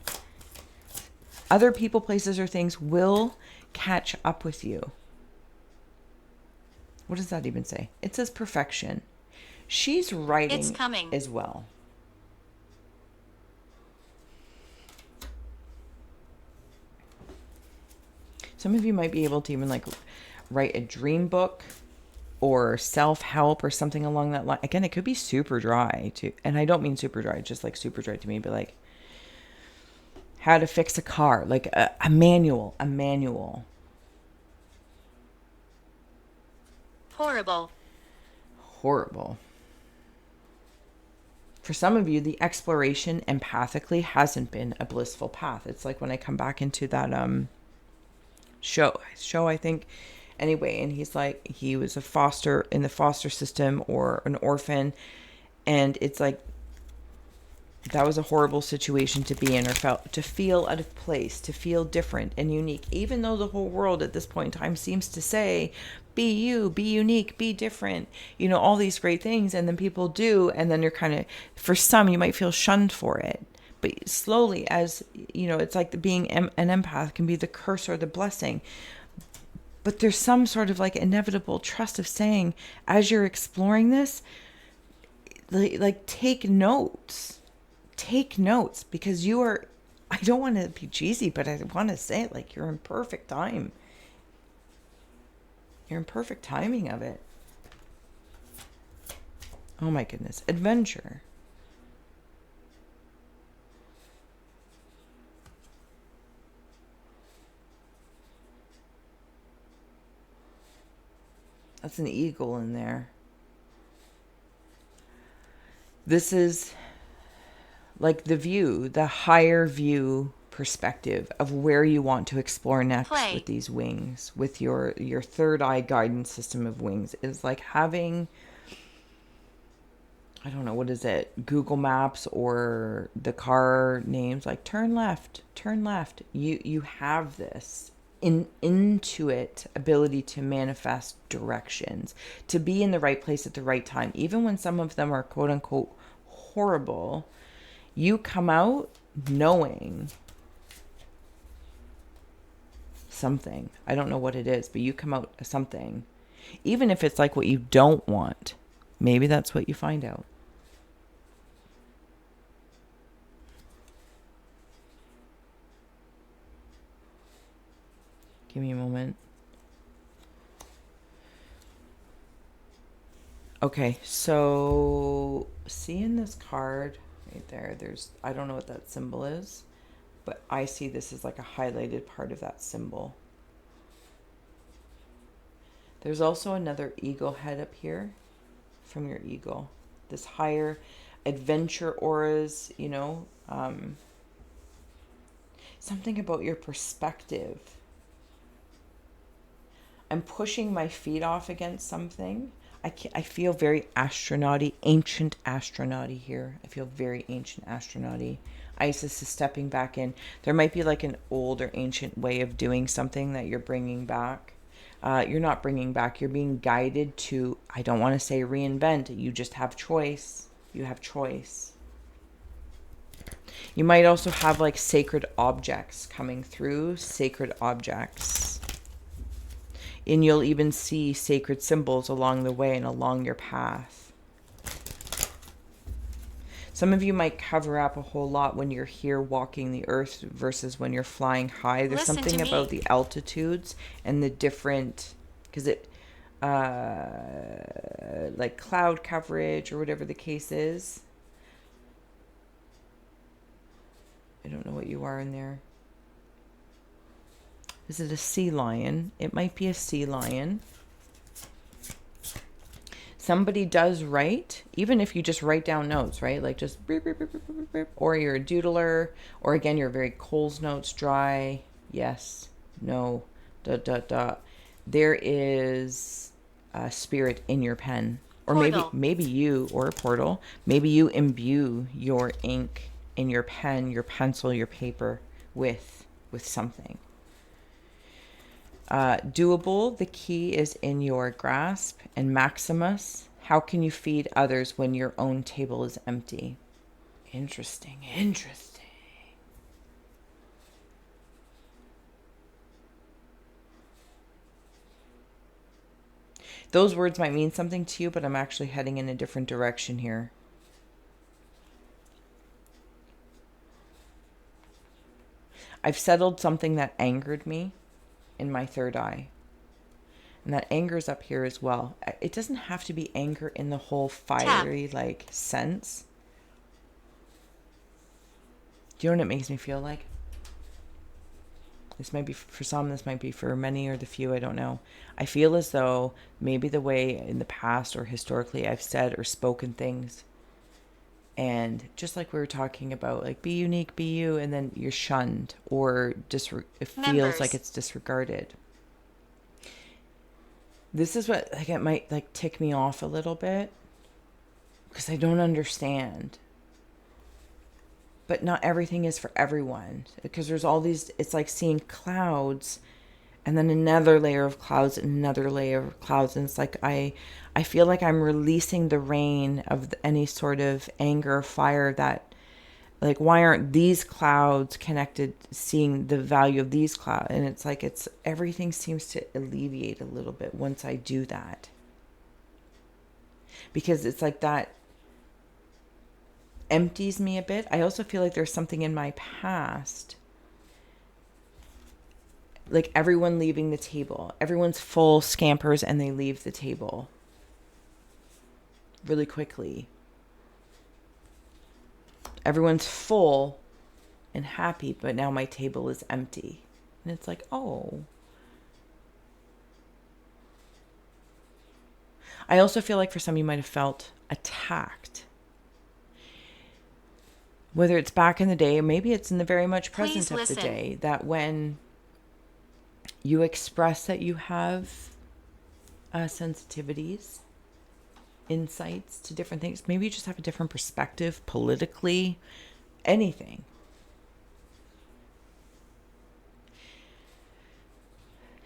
Other people, places, or things will catch up with you. What does that even say? It says perfection. She's writing It's coming. as well. Some of you might be able to even like write a dream book or self-help or something along that line. Again, it could be super dry too. And I don't mean super dry, just like super dry to me, but like how to fix a car, like a manual. Horrible. For some of you, the exploration empathically hasn't been a blissful path. It's like when I come back into that show, I think. Anyway, and he's like, he was in the foster system or an orphan. And it's like, that was a horrible situation to be in, or to feel out of place, to feel different and unique, even though the whole world at this point in time seems to say, be you, be unique, be different, all these great things. And then people do. And then you're kind of, for some, you might feel shunned for it. But slowly, as it's like being an empath can be the curse or the blessing. But there's some sort of like inevitable trust of saying, as you're exploring this, like take notes, because you are, I don't want to be cheesy, but I want to say it, like, you're in perfect time. You're in perfect timing of it. Oh my goodness. Adventure. That's an eagle in there. This is like the view, the higher view perspective of where you want to explore next Play. with these wings, with your third eye guidance system of wings, is like having, I don't know, what is it, Google Maps or the car names, like turn left, turn left. You have this intuit ability to manifest directions, to be in the right place at the right time, even when some of them are quote unquote horrible. You come out knowing something. I don't know what it is, but you come out something. Even if it's like what you don't want, maybe that's what you find out. Give me a moment. Okay, so seeing this card right there, I don't know what that symbol is, but I see this as like a highlighted part of that symbol. There's also another eagle head up here from your eagle. This higher adventure auras, something about your perspective. I'm pushing my feet off against something. I feel very astronauty, ancient astronauty here. I feel very ancient astronauty. Isis is stepping back in. There might be like an old or ancient way of doing something that you're bringing back. You're not bringing back. You're being guided to, I don't want to say reinvent. You just have choice. You have choice. You might also have like sacred objects coming through. Sacred objects. And you'll even see sacred symbols along the way and along your path. Some of you might cover up a whole lot when you're here walking the earth versus when you're flying high. There's Listen something to me. about the altitudes and the different, because it, like cloud coverage or whatever the case is. I don't know what you are in there. Is it a sea lion? It might be a sea lion. Somebody does write, even if you just write down notes, right? Like just beep, beep, beep, beep, beep, beep. Or you're a doodler, or again, you're very Coles notes, dry, yes, no, dot, dot, dot. There is a spirit in your pen. Or Portal. maybe you, or a portal, maybe you imbue your ink in your pen, your pencil, your paper with something. Doable, the key is in your grasp. And Maximus, how can you feed others when your own table is empty? Interesting. Those words might mean something to you, but I'm actually heading in a different direction here. I've settled something that angered me in my third eye. And that anger's up here as well. It doesn't have to be anger in the whole fiery like sense. Do you know what it makes me feel like? This might be for some, this might be for many or the few, I don't know. I feel as though maybe the way in the past or historically I've said or spoken things, and just like we were talking about, like be unique, be you, and then you're shunned or it feels like it's disregarded. This is what, like, it might like tick me off a little bit because I don't understand. But not everything is for everyone, because there's all these, it's like seeing clouds and then another layer of clouds and another layer of clouds. And it's like, I feel like I'm releasing the rain of any sort of anger or fire that, like, why aren't these clouds connected, seeing the value of these clouds? And it's like, everything seems to alleviate a little bit once I do that. Because it's like that empties me a bit. I also feel like there's something in my past, like everyone leaving the table. Everyone's full, scampers, and they leave the table really quickly. Everyone's full and happy, but now my table is empty. And it's like, oh. I also feel like for some you might have felt attacked. Whether it's back in the day, maybe it's in the very much present Please of the listen. day, that when you express that you have sensitivities, insights to different things, maybe you just have a different perspective politically, anything.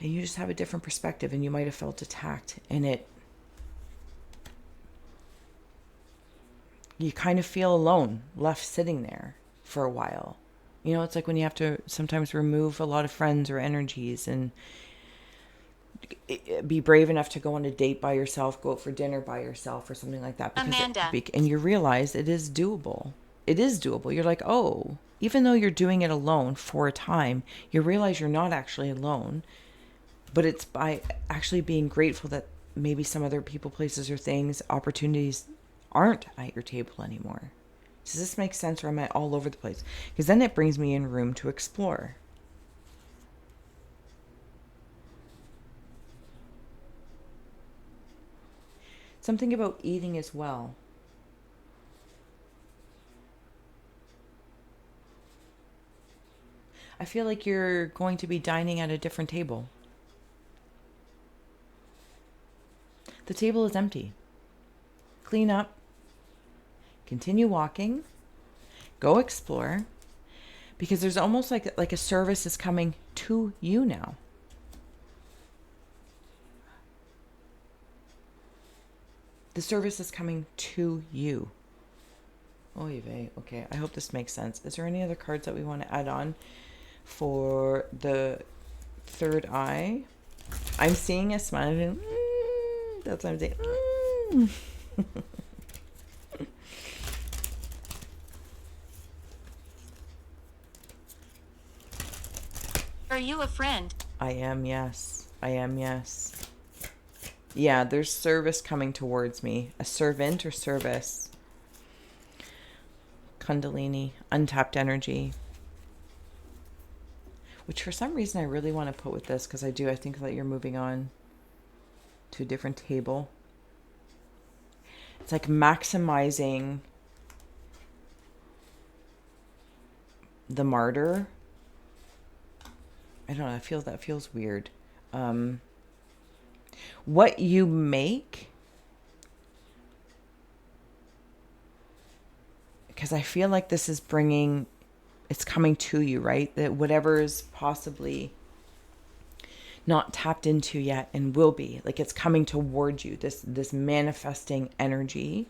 And you just have a different perspective, and you might have felt attacked, and you kind of feel alone, left sitting there for a while. You know, it's like when you have to sometimes remove a lot of friends or energies and be brave enough to go on a date by yourself, go out for dinner by yourself or something like that. Amanda. And you realize it is doable. It is doable. You're like, oh, even though you're doing it alone for a time, you realize you're not actually alone. But it's by actually being grateful that maybe some other people, places, or things, opportunities aren't at your table anymore. Does this make sense, or am I all over the place? Because then it brings me in room to explore. Something about eating as well. I feel like you're going to be dining at a different table. The table is empty. Clean up. Continue walking. Go explore. Because there's almost like a service is coming to you now. The service is coming to you. Oy vey. Okay, I hope this makes sense. Is there any other cards that we want to add on for the third eye? I'm seeing a smile. That's what I'm saying. Are you a friend? I am, yes. I am, yes. Yeah, there's service coming towards me. A servant or service. Kundalini, untapped energy. Which for some reason I really want to put with this, because I think that you're moving on to a different table. It's like maximizing the martyr. I don't know, that feels weird. What you make, because I feel like this is it's coming to you, right? That whatever is possibly not tapped into yet and will be, like it's coming towards you, this manifesting energy.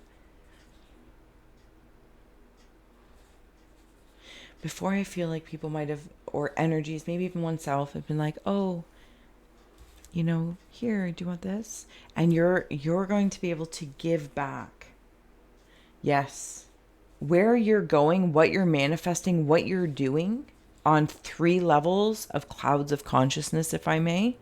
Before, I feel like people might have, or energies, maybe even oneself, have been like, oh, you know, here, do you want this? And you're going to be able to give back. Yes. Where you're going, what you're manifesting, what you're doing on 3 levels of clouds of consciousness, if I may.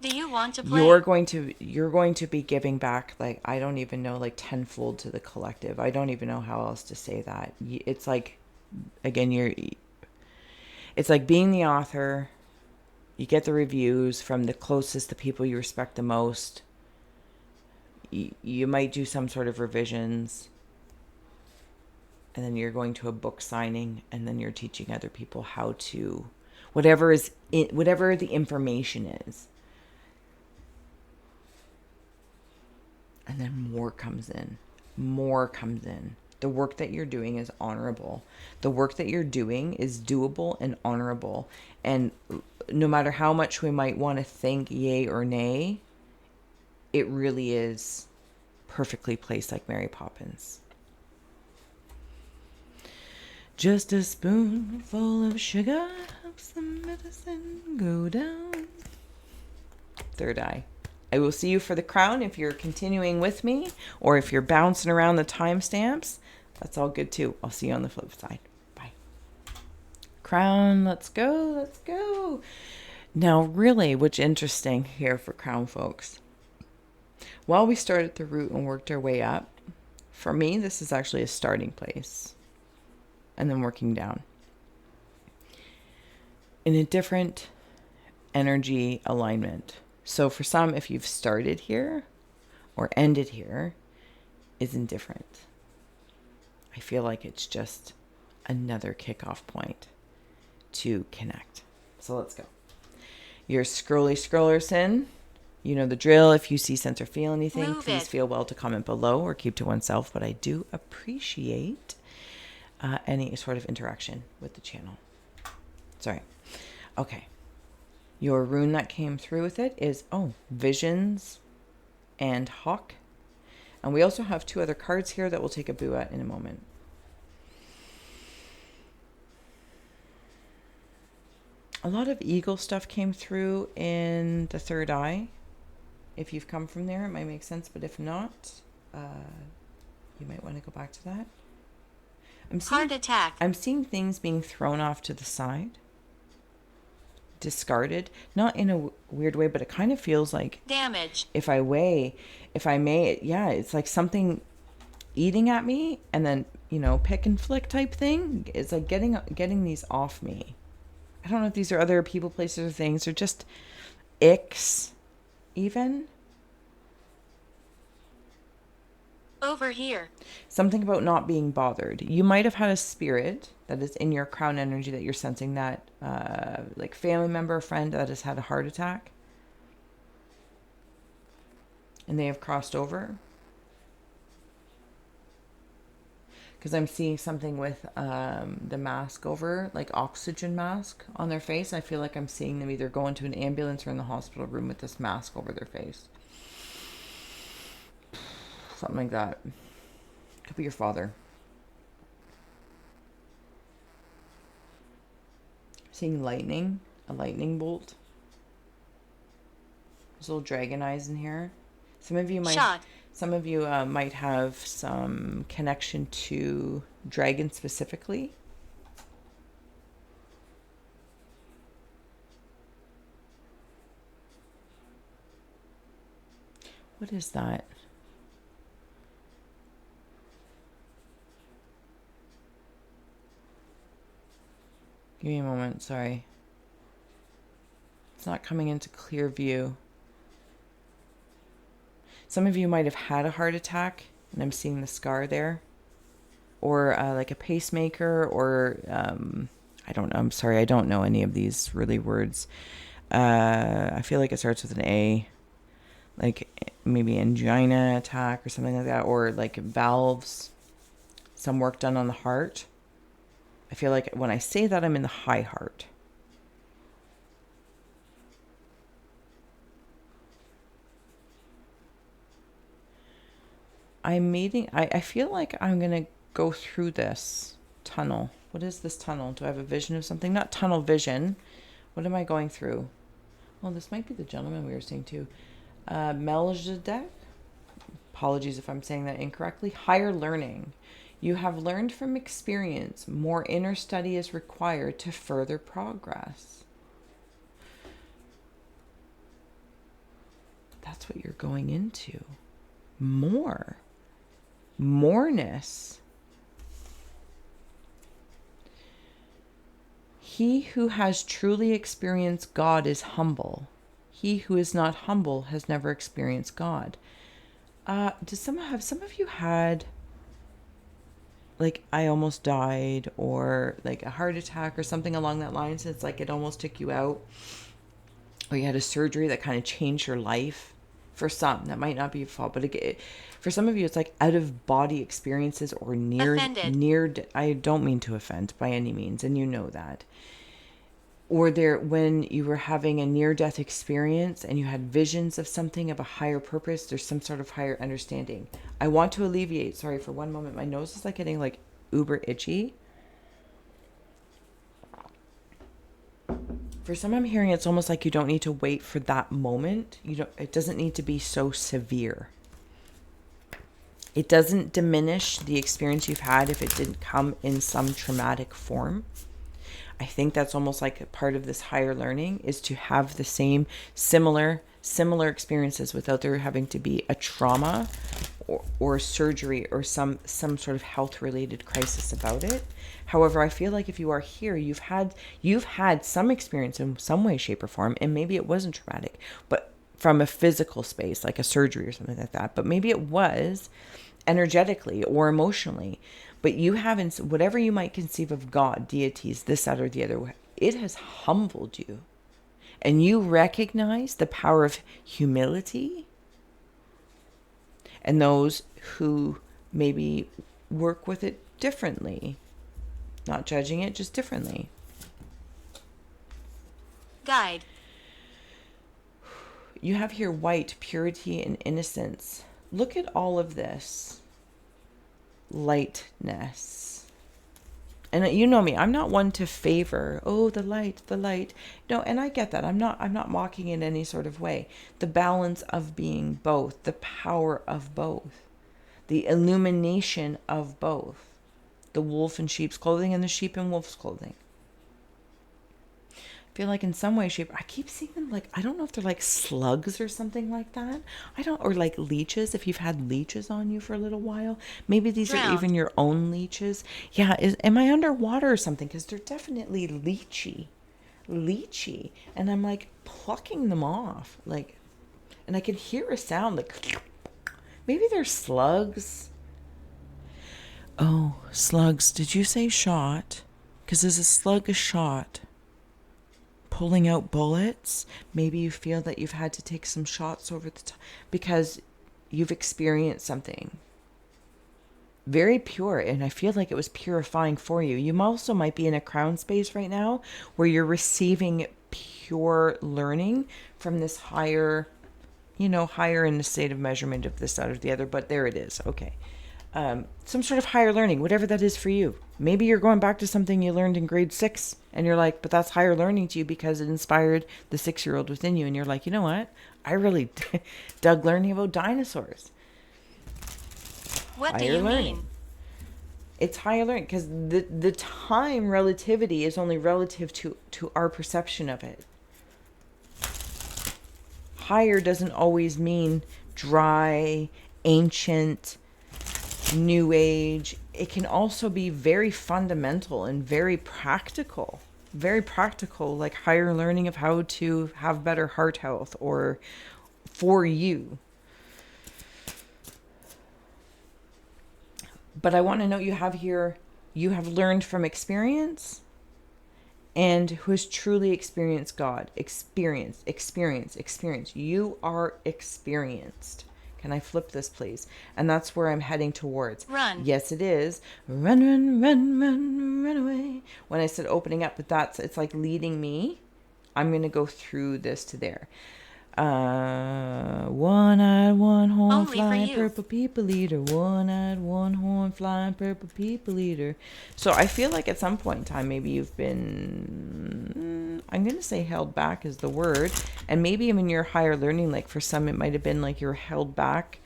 Do you want to play? You're going to be giving back, like, I don't even know, like tenfold to the collective. I don't even know how else to say that. It's like, again, it's like being the author. You get the reviews from the closest, the people you respect the most. You might do some sort of revisions. And then you're going to a book signing, and then you're teaching other people how to, whatever the information is. And then more comes in. The work that you're doing is honorable. The work that you're doing is doable and honorable. And no matter how much we might want to think yay or nay, it really is perfectly placed like Mary Poppins. Just a spoonful of sugar helps the medicine go down. Third eye. I will see you for the crown if you're continuing with me, or if you're bouncing around the timestamps. That's all good too. I'll see you on the flip side. Bye. Crown, let's go. Now, really, what's interesting here for crown folks, while we started at the root and worked our way up, for me, this is actually a starting place. And then working down. In a different energy alignment. So for some, if you've started here or ended here, is indifferent. I feel like it's just another kickoff point to connect. So let's go. Your scrollerson, you know the drill. If you see, sense, or feel anything, please feel well to comment below or keep to oneself. But I do appreciate any sort of interaction with the channel. Sorry. Okay. Your rune that came through with it is, Visions and Hawk. And we also have 2 other cards here that we'll take a boo at in a moment. A lot of eagle stuff came through in the third eye. If you've come from there, it might make sense. But if not, you might want to go back to that. Heart attack. I'm seeing things being thrown off to the side. Discarded. Not in a weird way, but it kind of feels like damage. If I may, it's like something eating at me and then, pick and flick type thing. It's like getting these off me. I don't know if these are other people, places, or things, or just icks, even. Over here. Something about not being bothered. You might have had a spirit that is in your crown energy that you're sensing that, like family member, friend that has had a heart attack. And they have crossed over. Because I'm seeing something with the mask over, like oxygen mask on their face. I feel like I'm seeing them either go into an ambulance or in the hospital room with this mask over their face. Something like that. Could be your father. Seeing lightning, a lightning bolt. There's little dragon eyes in here. Some of you might have some connection to dragon specifically. What is that? Give me a moment, sorry. It's not coming into clear view. Some of you might have had a heart attack, and I'm seeing the scar there. Or like a pacemaker, or I don't know. I'm sorry, I don't know any of these really words. I feel like it starts with an A. Like maybe angina attack or something like that. Or like valves. Some work done on the heart. I feel like when I say that, I'm in the high heart. I feel like I'm going to go through this tunnel. What is this tunnel? Do I have a vision of something? Not tunnel vision. What am I going through? Well, this might be the gentleman we were seeing too. Melchizedek. Apologies if I'm saying that incorrectly. Higher learning. You have learned from experience. More inner study is required to further progress. That's what you're going into. Moreness. He who has truly experienced God is humble. He who is not humble has never experienced God. Have some of you had, like, I almost died, or like a heart attack or something along that line? So it's like it almost took you out, or you had a surgery that kind of changed your life. For some, that might not be your fault, but for some of you, it's like out of body experiences or near. I don't mean to offend by any means, and you know that. Or when you were having a near-death experience and you had visions of something of a higher purpose, there's some sort of higher understanding. I want to alleviate. Sorry, for one moment, my nose is like getting like uber itchy. For some, I'm hearing it's almost like you don't need to wait for that moment. It doesn't need to be so severe. It doesn't diminish the experience you've had if it didn't come in some traumatic form. I think that's almost like a part of this higher learning, is to have the same similar experiences without there having to be a trauma or surgery or some sort of health related crisis about it. However, I feel like if you are here, you've had some experience in some way, shape, or form, and maybe it wasn't traumatic, but from a physical space, like a surgery or something like that. But maybe it was energetically or emotionally. But you haven't, whatever you might conceive of God, deities, this, that, or the other, it has humbled you. And you recognize the power of humility. And those who maybe work with it differently. Not judging it, just differently. Guide. You have here white, purity and innocence. Look at all of this. Lightness. And you know me, I'm not one to favor, oh, the light. No, and I get that. I'm not mocking in any sort of way. The balance of being both, the power of both, the illumination of both. The wolf in sheep's clothing and the sheep in wolf's clothing. I feel like in some way, shape, I keep seeing them like, I don't know if they're like slugs or something like that. Or like leeches, if you've had leeches on you for a little while. Maybe these are even your own leeches. Yeah, am I underwater or something? Because they're definitely leechy. And I'm like plucking them off. Like, and I can hear a sound like, maybe they're slugs. Oh, slugs. Did you say shot? Because is a slug a shot? Pulling out bullets. Maybe you feel that you've had to take some shots over the top because you've experienced something very pure, and I feel like it was purifying for you. You also might be in a crown space right now where you're receiving pure learning from this higher, higher in the state of measurement of this, that, or the other, but there it is. Okay. Some sort of higher learning, whatever that is for you. Maybe you're going back to something you learned in grade 6 and you're like, but that's higher learning to you because it inspired the 6-year-old within you. And you're like, you know what? I really dug learning about dinosaurs. What do you mean? It's higher learning because the time relativity is only relative to our perception of it. Higher doesn't always mean dry, ancient, new age. It can also be very fundamental and very practical, like higher learning of how to have better heart health or for you. But I want to note you have learned from experience and who has truly experienced God. Experience. You are experienced. Can I flip this, please? And that's where I'm heading towards. Run. Yes, it is. Run away. When I said opening up, but it's like leading me. I'm going to go through this to there. One-eyed, one-horn, Only flying purple people eater. One-eyed, one-horn, flying purple people eater. So I feel like at some point in time, maybe you've been, I'm going to say held back is the word. And maybe even your higher learning, like for some, it might have been like you're held back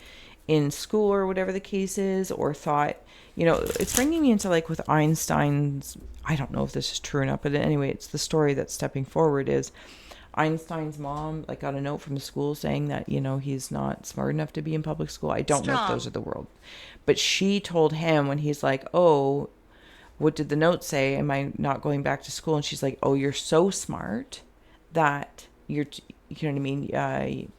in school or whatever the case is, or thought, it's bringing me into like with Einstein's, I don't know if this is true or not, but anyway, it's the story that's stepping forward is, Einstein's mom got a note from the school saying that, he's not smart enough to be in public school. I don't know if those are the world. But she told him when he's like, oh, what did the note say? Am I not going back to school? And she's like, oh, you're so smart that you know what I mean?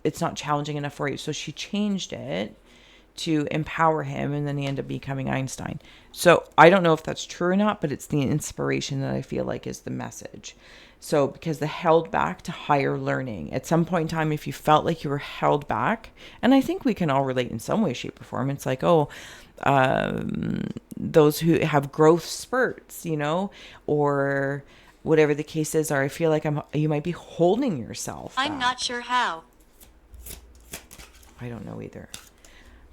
It's not challenging enough for you. So she changed it to empower him, and then he ended up becoming Einstein. So I don't know if that's true or not, but it's the inspiration that I feel like is the message. So because the held back to higher learning, at some point in time, if you felt like you were held back, and I think we can all relate in some way, shape, or form, it's like, those who have growth spurts, or whatever the case is, or I feel like you might be holding yourself back. I'm not sure how. I don't know either.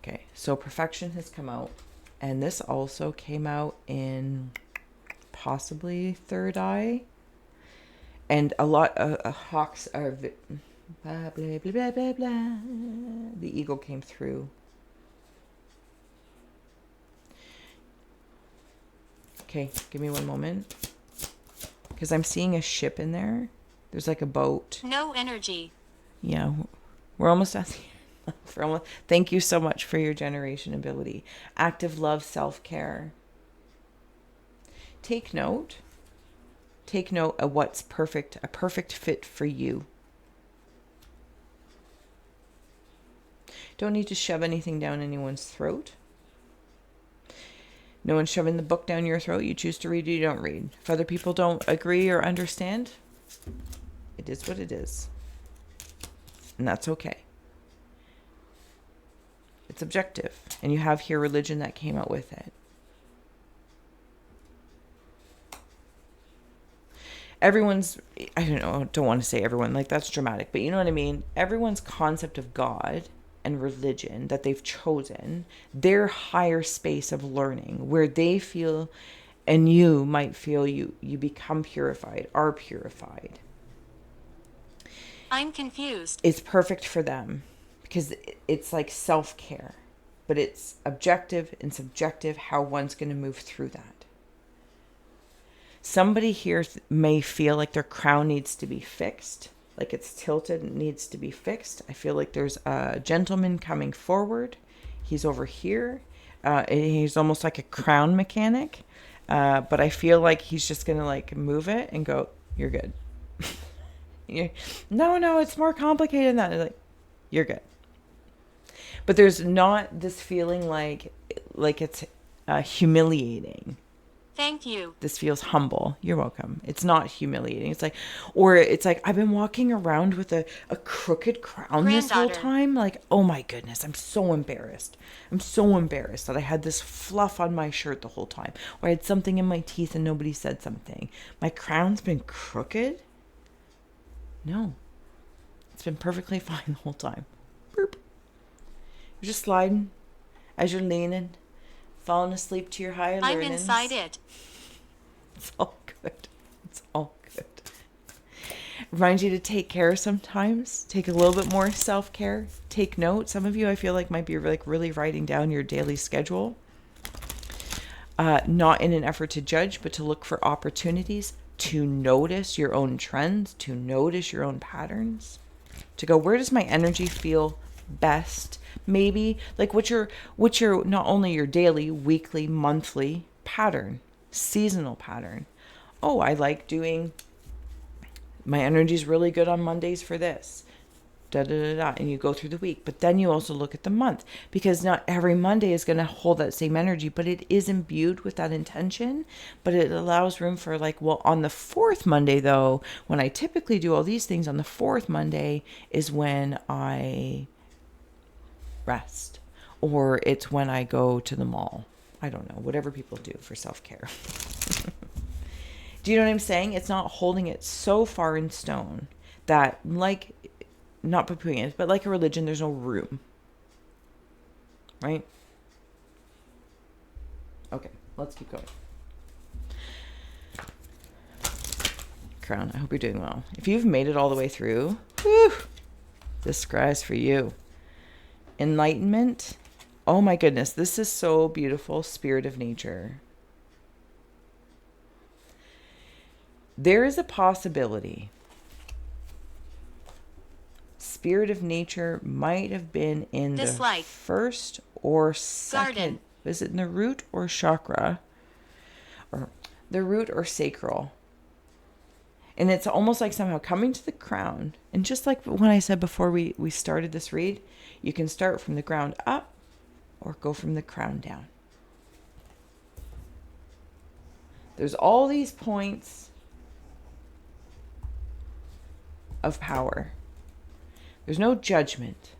Okay, so perfection has come out, and this also came out in possibly third eye. And a lot of hawks are blah, blah, blah, blah, blah, blah. The eagle came through. Okay, give me one moment. Because I'm seeing a ship in there. There's like a boat. No energy. Yeah, we're almost at the end. Thank you so much for your generation ability. Active love, self-care. Take note. Take note of what's perfect, a perfect fit for you. Don't need to shove anything down anyone's throat. No one's shoving the book down your throat. You choose to read, you don't read. If other people don't agree or understand, it is what it is. And that's okay. It's objective. And you have here religion that came out with it. Everyone's, I don't want to say everyone, like that's dramatic, but you know what I mean? Everyone's concept of God and religion that they've chosen, their higher space of learning, where they feel, and you might feel you become purified, are purified. I'm confused. It's perfect for them because it's like self-care, but it's objective and subjective how one's going to move through that. Somebody here may feel like their crown needs to be fixed, like it's tilted and needs to be fixed. I feel like there's a gentleman coming forward. He's over here. He's almost like a crown mechanic. But I feel like he's just going to like move it and go, you're good. No, it's more complicated than that. Like, you're good. But there's not this feeling like it's humiliating. Thank you. This feels humble. You're welcome. It's not humiliating. It's like I've been walking around with a crooked crown this whole time. Like, oh my goodness, I'm so embarrassed. I'm so embarrassed that I had this fluff on my shirt the whole time. Or I had something in my teeth and nobody said something. My crown's been crooked? No. It's been perfectly fine the whole time. Boop. You're just sliding as you're leaning. Falling asleep to your higher learnings. I'm inside it. It's all good. It's all good. Reminds you to take care sometimes. Take a little bit more self-care. Take note. Some of you I feel like might be like really writing down your daily schedule. Not in an effort to judge, but to look for opportunities, to notice your own trends, to notice your own patterns, to go, where does my energy feel best? Maybe like what's your not only your daily, weekly, monthly pattern, seasonal pattern. Oh, I like doing, my energy's really good on Mondays for this. And you go through the week. But then you also look at the month, because not every Monday is going to hold that same energy, but it is imbued with that intention. But it allows room for like, well, on the fourth Monday though, when I typically do all these things on the fourth Monday is when I rest, or it's when I go to the mall. I don't know, whatever people do for self-care. Do you know what I'm saying? It's not holding it so far in stone that, like, not poo-pooing it, but like a religion, there's no room. Right? Okay, let's keep going. Crown, I hope you're doing well. If you've made it all the way through, whew, this scry's for you. Enlightenment. Oh my goodness, this is so beautiful. Spirit of nature. There is a possibility Spirit of nature might have been in the first or second. Garden. Is it in the root or chakra? Or the root or sacral? And it's almost like somehow coming to the crown. And just like when I said before we started this read, you can start from the ground up or go from the crown down. There's all these points of power. There's no judgment.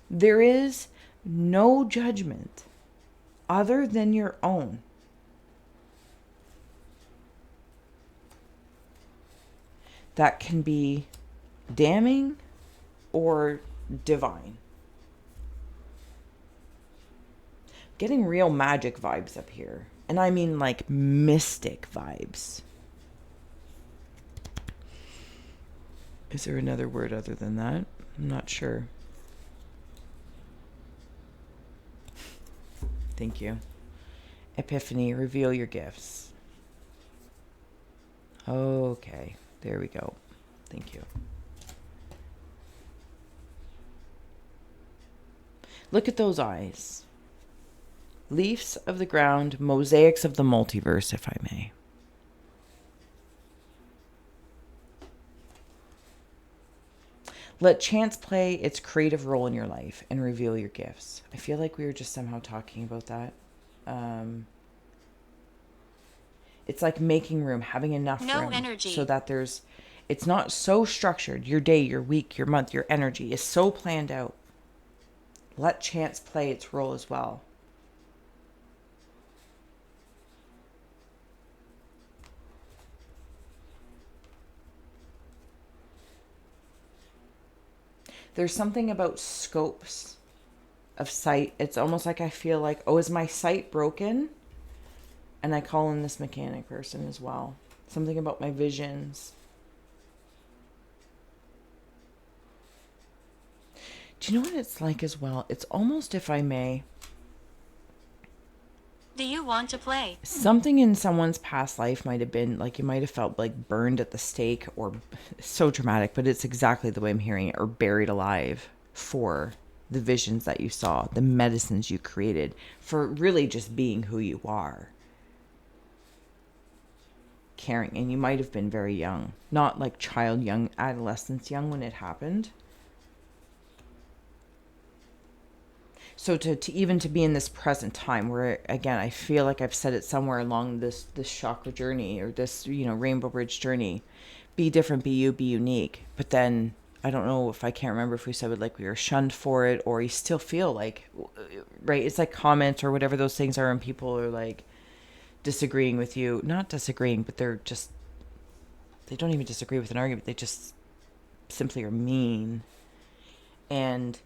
There is no judgment other than your own. That can be damning or divine. Getting real magic vibes up here. And I mean like mystic vibes. Is there another word other than that? I'm not sure. Thank you. Epiphany, reveal your gifts. Okay, there we go. Thank you. Look at those eyes. Leaves of the ground, mosaics of the multiverse, if I may. Let chance play its creative role in your life and reveal your gifts. I feel like we were just somehow talking about that. It's like making room, having enough room energy. so that it's not so structured. Your day, your week, your month, your energy is so planned out. Let chance play its role as well. There's something about scopes of sight. It's almost like I feel like, oh, is my sight broken? And I call in this mechanic person as well. Something about my visions. Do you know what it's like as well? It's almost, if I may, Do you want to play? something in someone's past life might have been like, you might have felt like burned at the stake, or so dramatic, but it's exactly the way I'm hearing it, or buried alive for the visions that you saw, the medicines you created, for really just being who you are. Caring. And you might have been very young, not like child young, adolescence young when it happened. So to be in this present time where, again, I feel like I've said it somewhere along this chakra journey, or this, Rainbow Bridge journey, be different, be you, be unique. But then I don't know, if I can't remember if we said it like we were shunned for it, or you still feel like, right? It's like comments or whatever those things are, and people are like disagreeing with you, not disagreeing, but they don't even disagree with an argument. They just simply are mean. And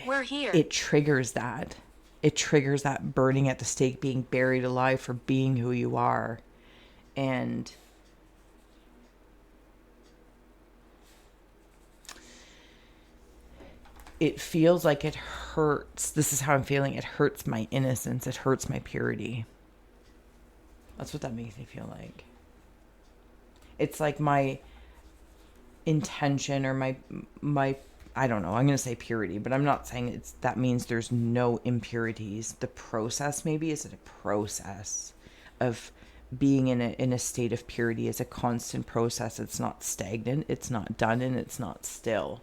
We're here. It triggers that. It triggers that burning at the stake, being buried alive for being who you are. And it feels like it hurts. This is how I'm feeling. It hurts my innocence. It hurts my purity. That's what that makes me feel like. It's like my intention, or my I don't know, I'm going to say purity, but I'm not saying that means there's no impurities. The process, maybe, is it a process of being in a state of purity, is a constant process. It's not stagnant, it's not done, and it's not still.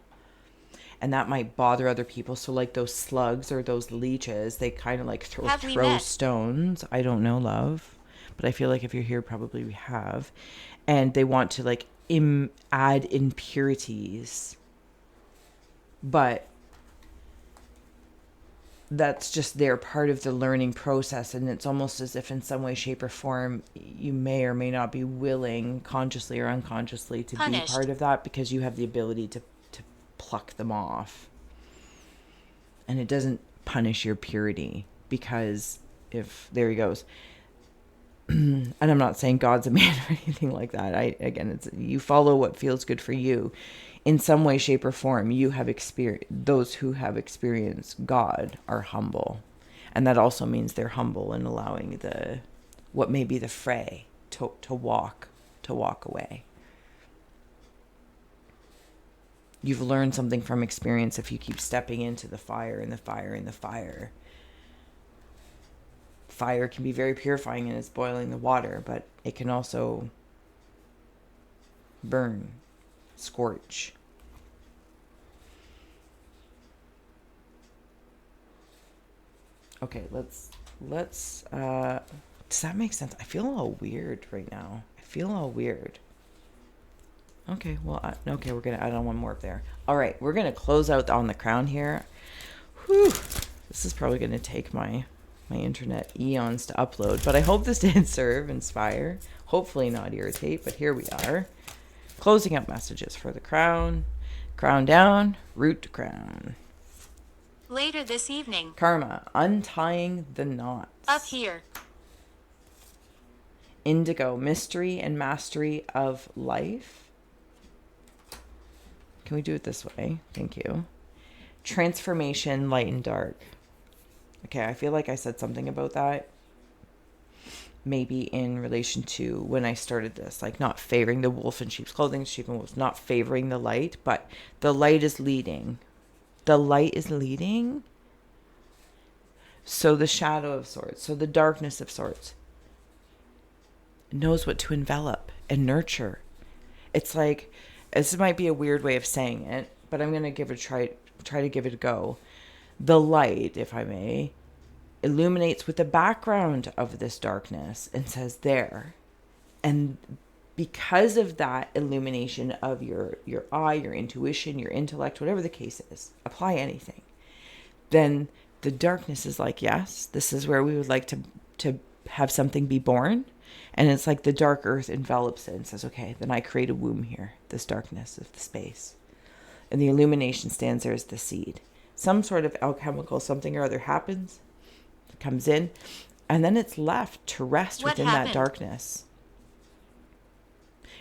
And that might bother other people. So like those slugs or those leeches, they kind of like throw stones. I don't know, love, but I feel like if you're here, probably we have. And they want to like add impurities. But that's just their part of the learning process. And it's almost as if in some way, shape, or form, you may or may not be willing, consciously or unconsciously, to be part of that, because you have the ability to pluck them off. And it doesn't punish your purity, because if there he goes. And I'm not saying God's a man or anything like that. It's you follow what feels good for you. In some way, shape, or form, you have those who have experienced God are humble. And that also means they're humble in allowing what may be the fray to walk away. You've learned something from experience if you keep stepping into the fire and the fire and the fire. Fire can be very purifying, and it's boiling the water, but it can also burn, scorch. Okay, let's does that make sense? I feel all weird right now. Okay, well, we're gonna add on one more up there. All right, we're gonna close out on the crown here. Whew, this is probably gonna take my internet eons to upload, but I hope this did inspire, hopefully not irritate, but here we are. Closing out messages for the crown down, root to crown. Later this evening. Karma, untying the knots. Up here. Indigo, mystery and mastery of life. Can we do it this way? Thank you. Transformation, light and dark. Okay, I feel like I said something about that. Maybe in relation to when I started this, like not favoring the wolf in sheep's clothing, sheep and wolves, not favoring the light, but the light is leading. The light is leading. So the shadow of sorts, so the darkness of sorts, knows what to envelop and nurture. It's like, this might be a weird way of saying it, but I'm going to give it a try to give it a go. The light, if I may, illuminates with the background of this darkness and says there. And because of that illumination of your eye, your intuition, your intellect, whatever the case is, apply anything, then the darkness is like, yes, this is where we would like to have something be born. And it's like the dark earth envelops it and says, okay, then I create a womb here, this darkness of the space. And the illumination stands there as the seed. Some sort of alchemical something or other happens, comes in, and then it's left to rest within that darkness.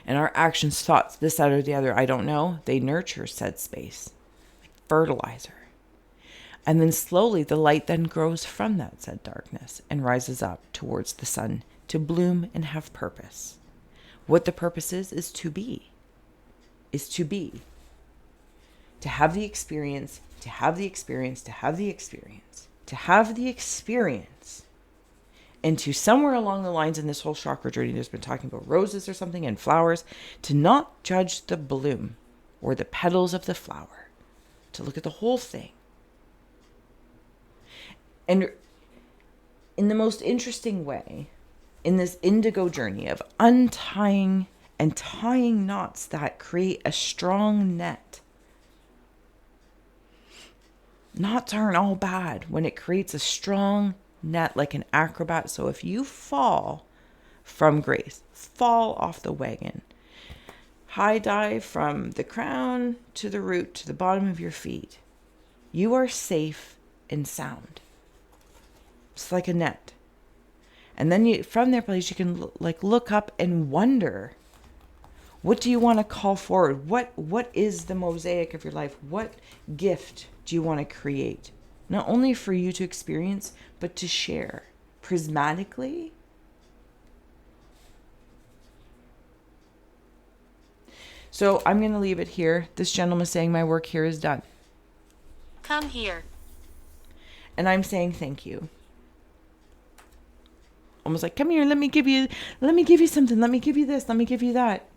And our actions, thoughts, this, that, or the other, I don't know, they nurture said space, like fertilizer. And then slowly the light then grows from that said darkness and rises up towards the sun to bloom and have purpose. What the purpose is to be. To have the experience, to have the experience, to have the experience, to have the experience. And to somewhere along the lines in this whole chakra journey, there's been talking about roses or something and flowers, to not judge the bloom or the petals of the flower, to look at the whole thing. And in the most interesting way, in this indigo journey of untying and tying knots that create a strong net. Knots aren't all bad when it creates a strong net like an acrobat. So if you fall from grace, fall off the wagon, high dive from the crown to the root to the bottom of your feet, you are safe and sound. It's like a net. And then from their place, you can look up and wonder, what do you want to call forward? What is the mosaic of your life? What gift do you want to create? Not only for you to experience, but to share prismatically. So I'm going to leave it here. This gentleman is saying my work here is done. Come here. And I'm saying thank you. Almost like, come here, let me give you something. Let me give you this. Let me give you that.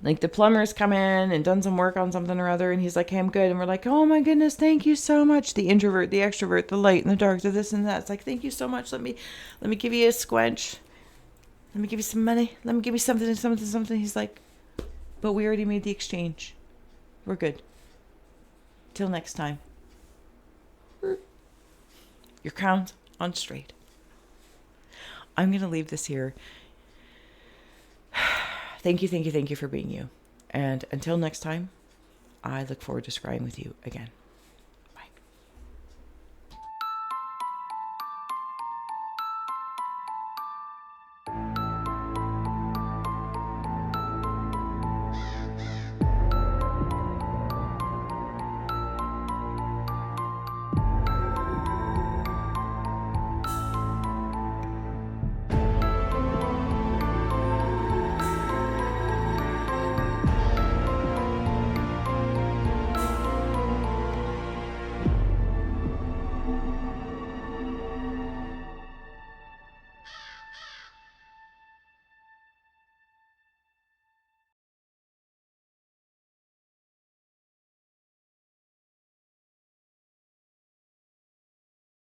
Like the plumber's come in and done some work on something or other. And he's like, hey, I'm good. And we're like, oh my goodness, thank you so much. The introvert, the extrovert, the light and the dark, the this and that. It's like, thank you so much. Let me give you a squench. Let me give you some money. Let me give you something. He's like, but we already made the exchange. We're good. Till next time. Your crown's on straight. I'm going to leave this here. Thank you for being you. And until next time, I look forward to scrying with you again.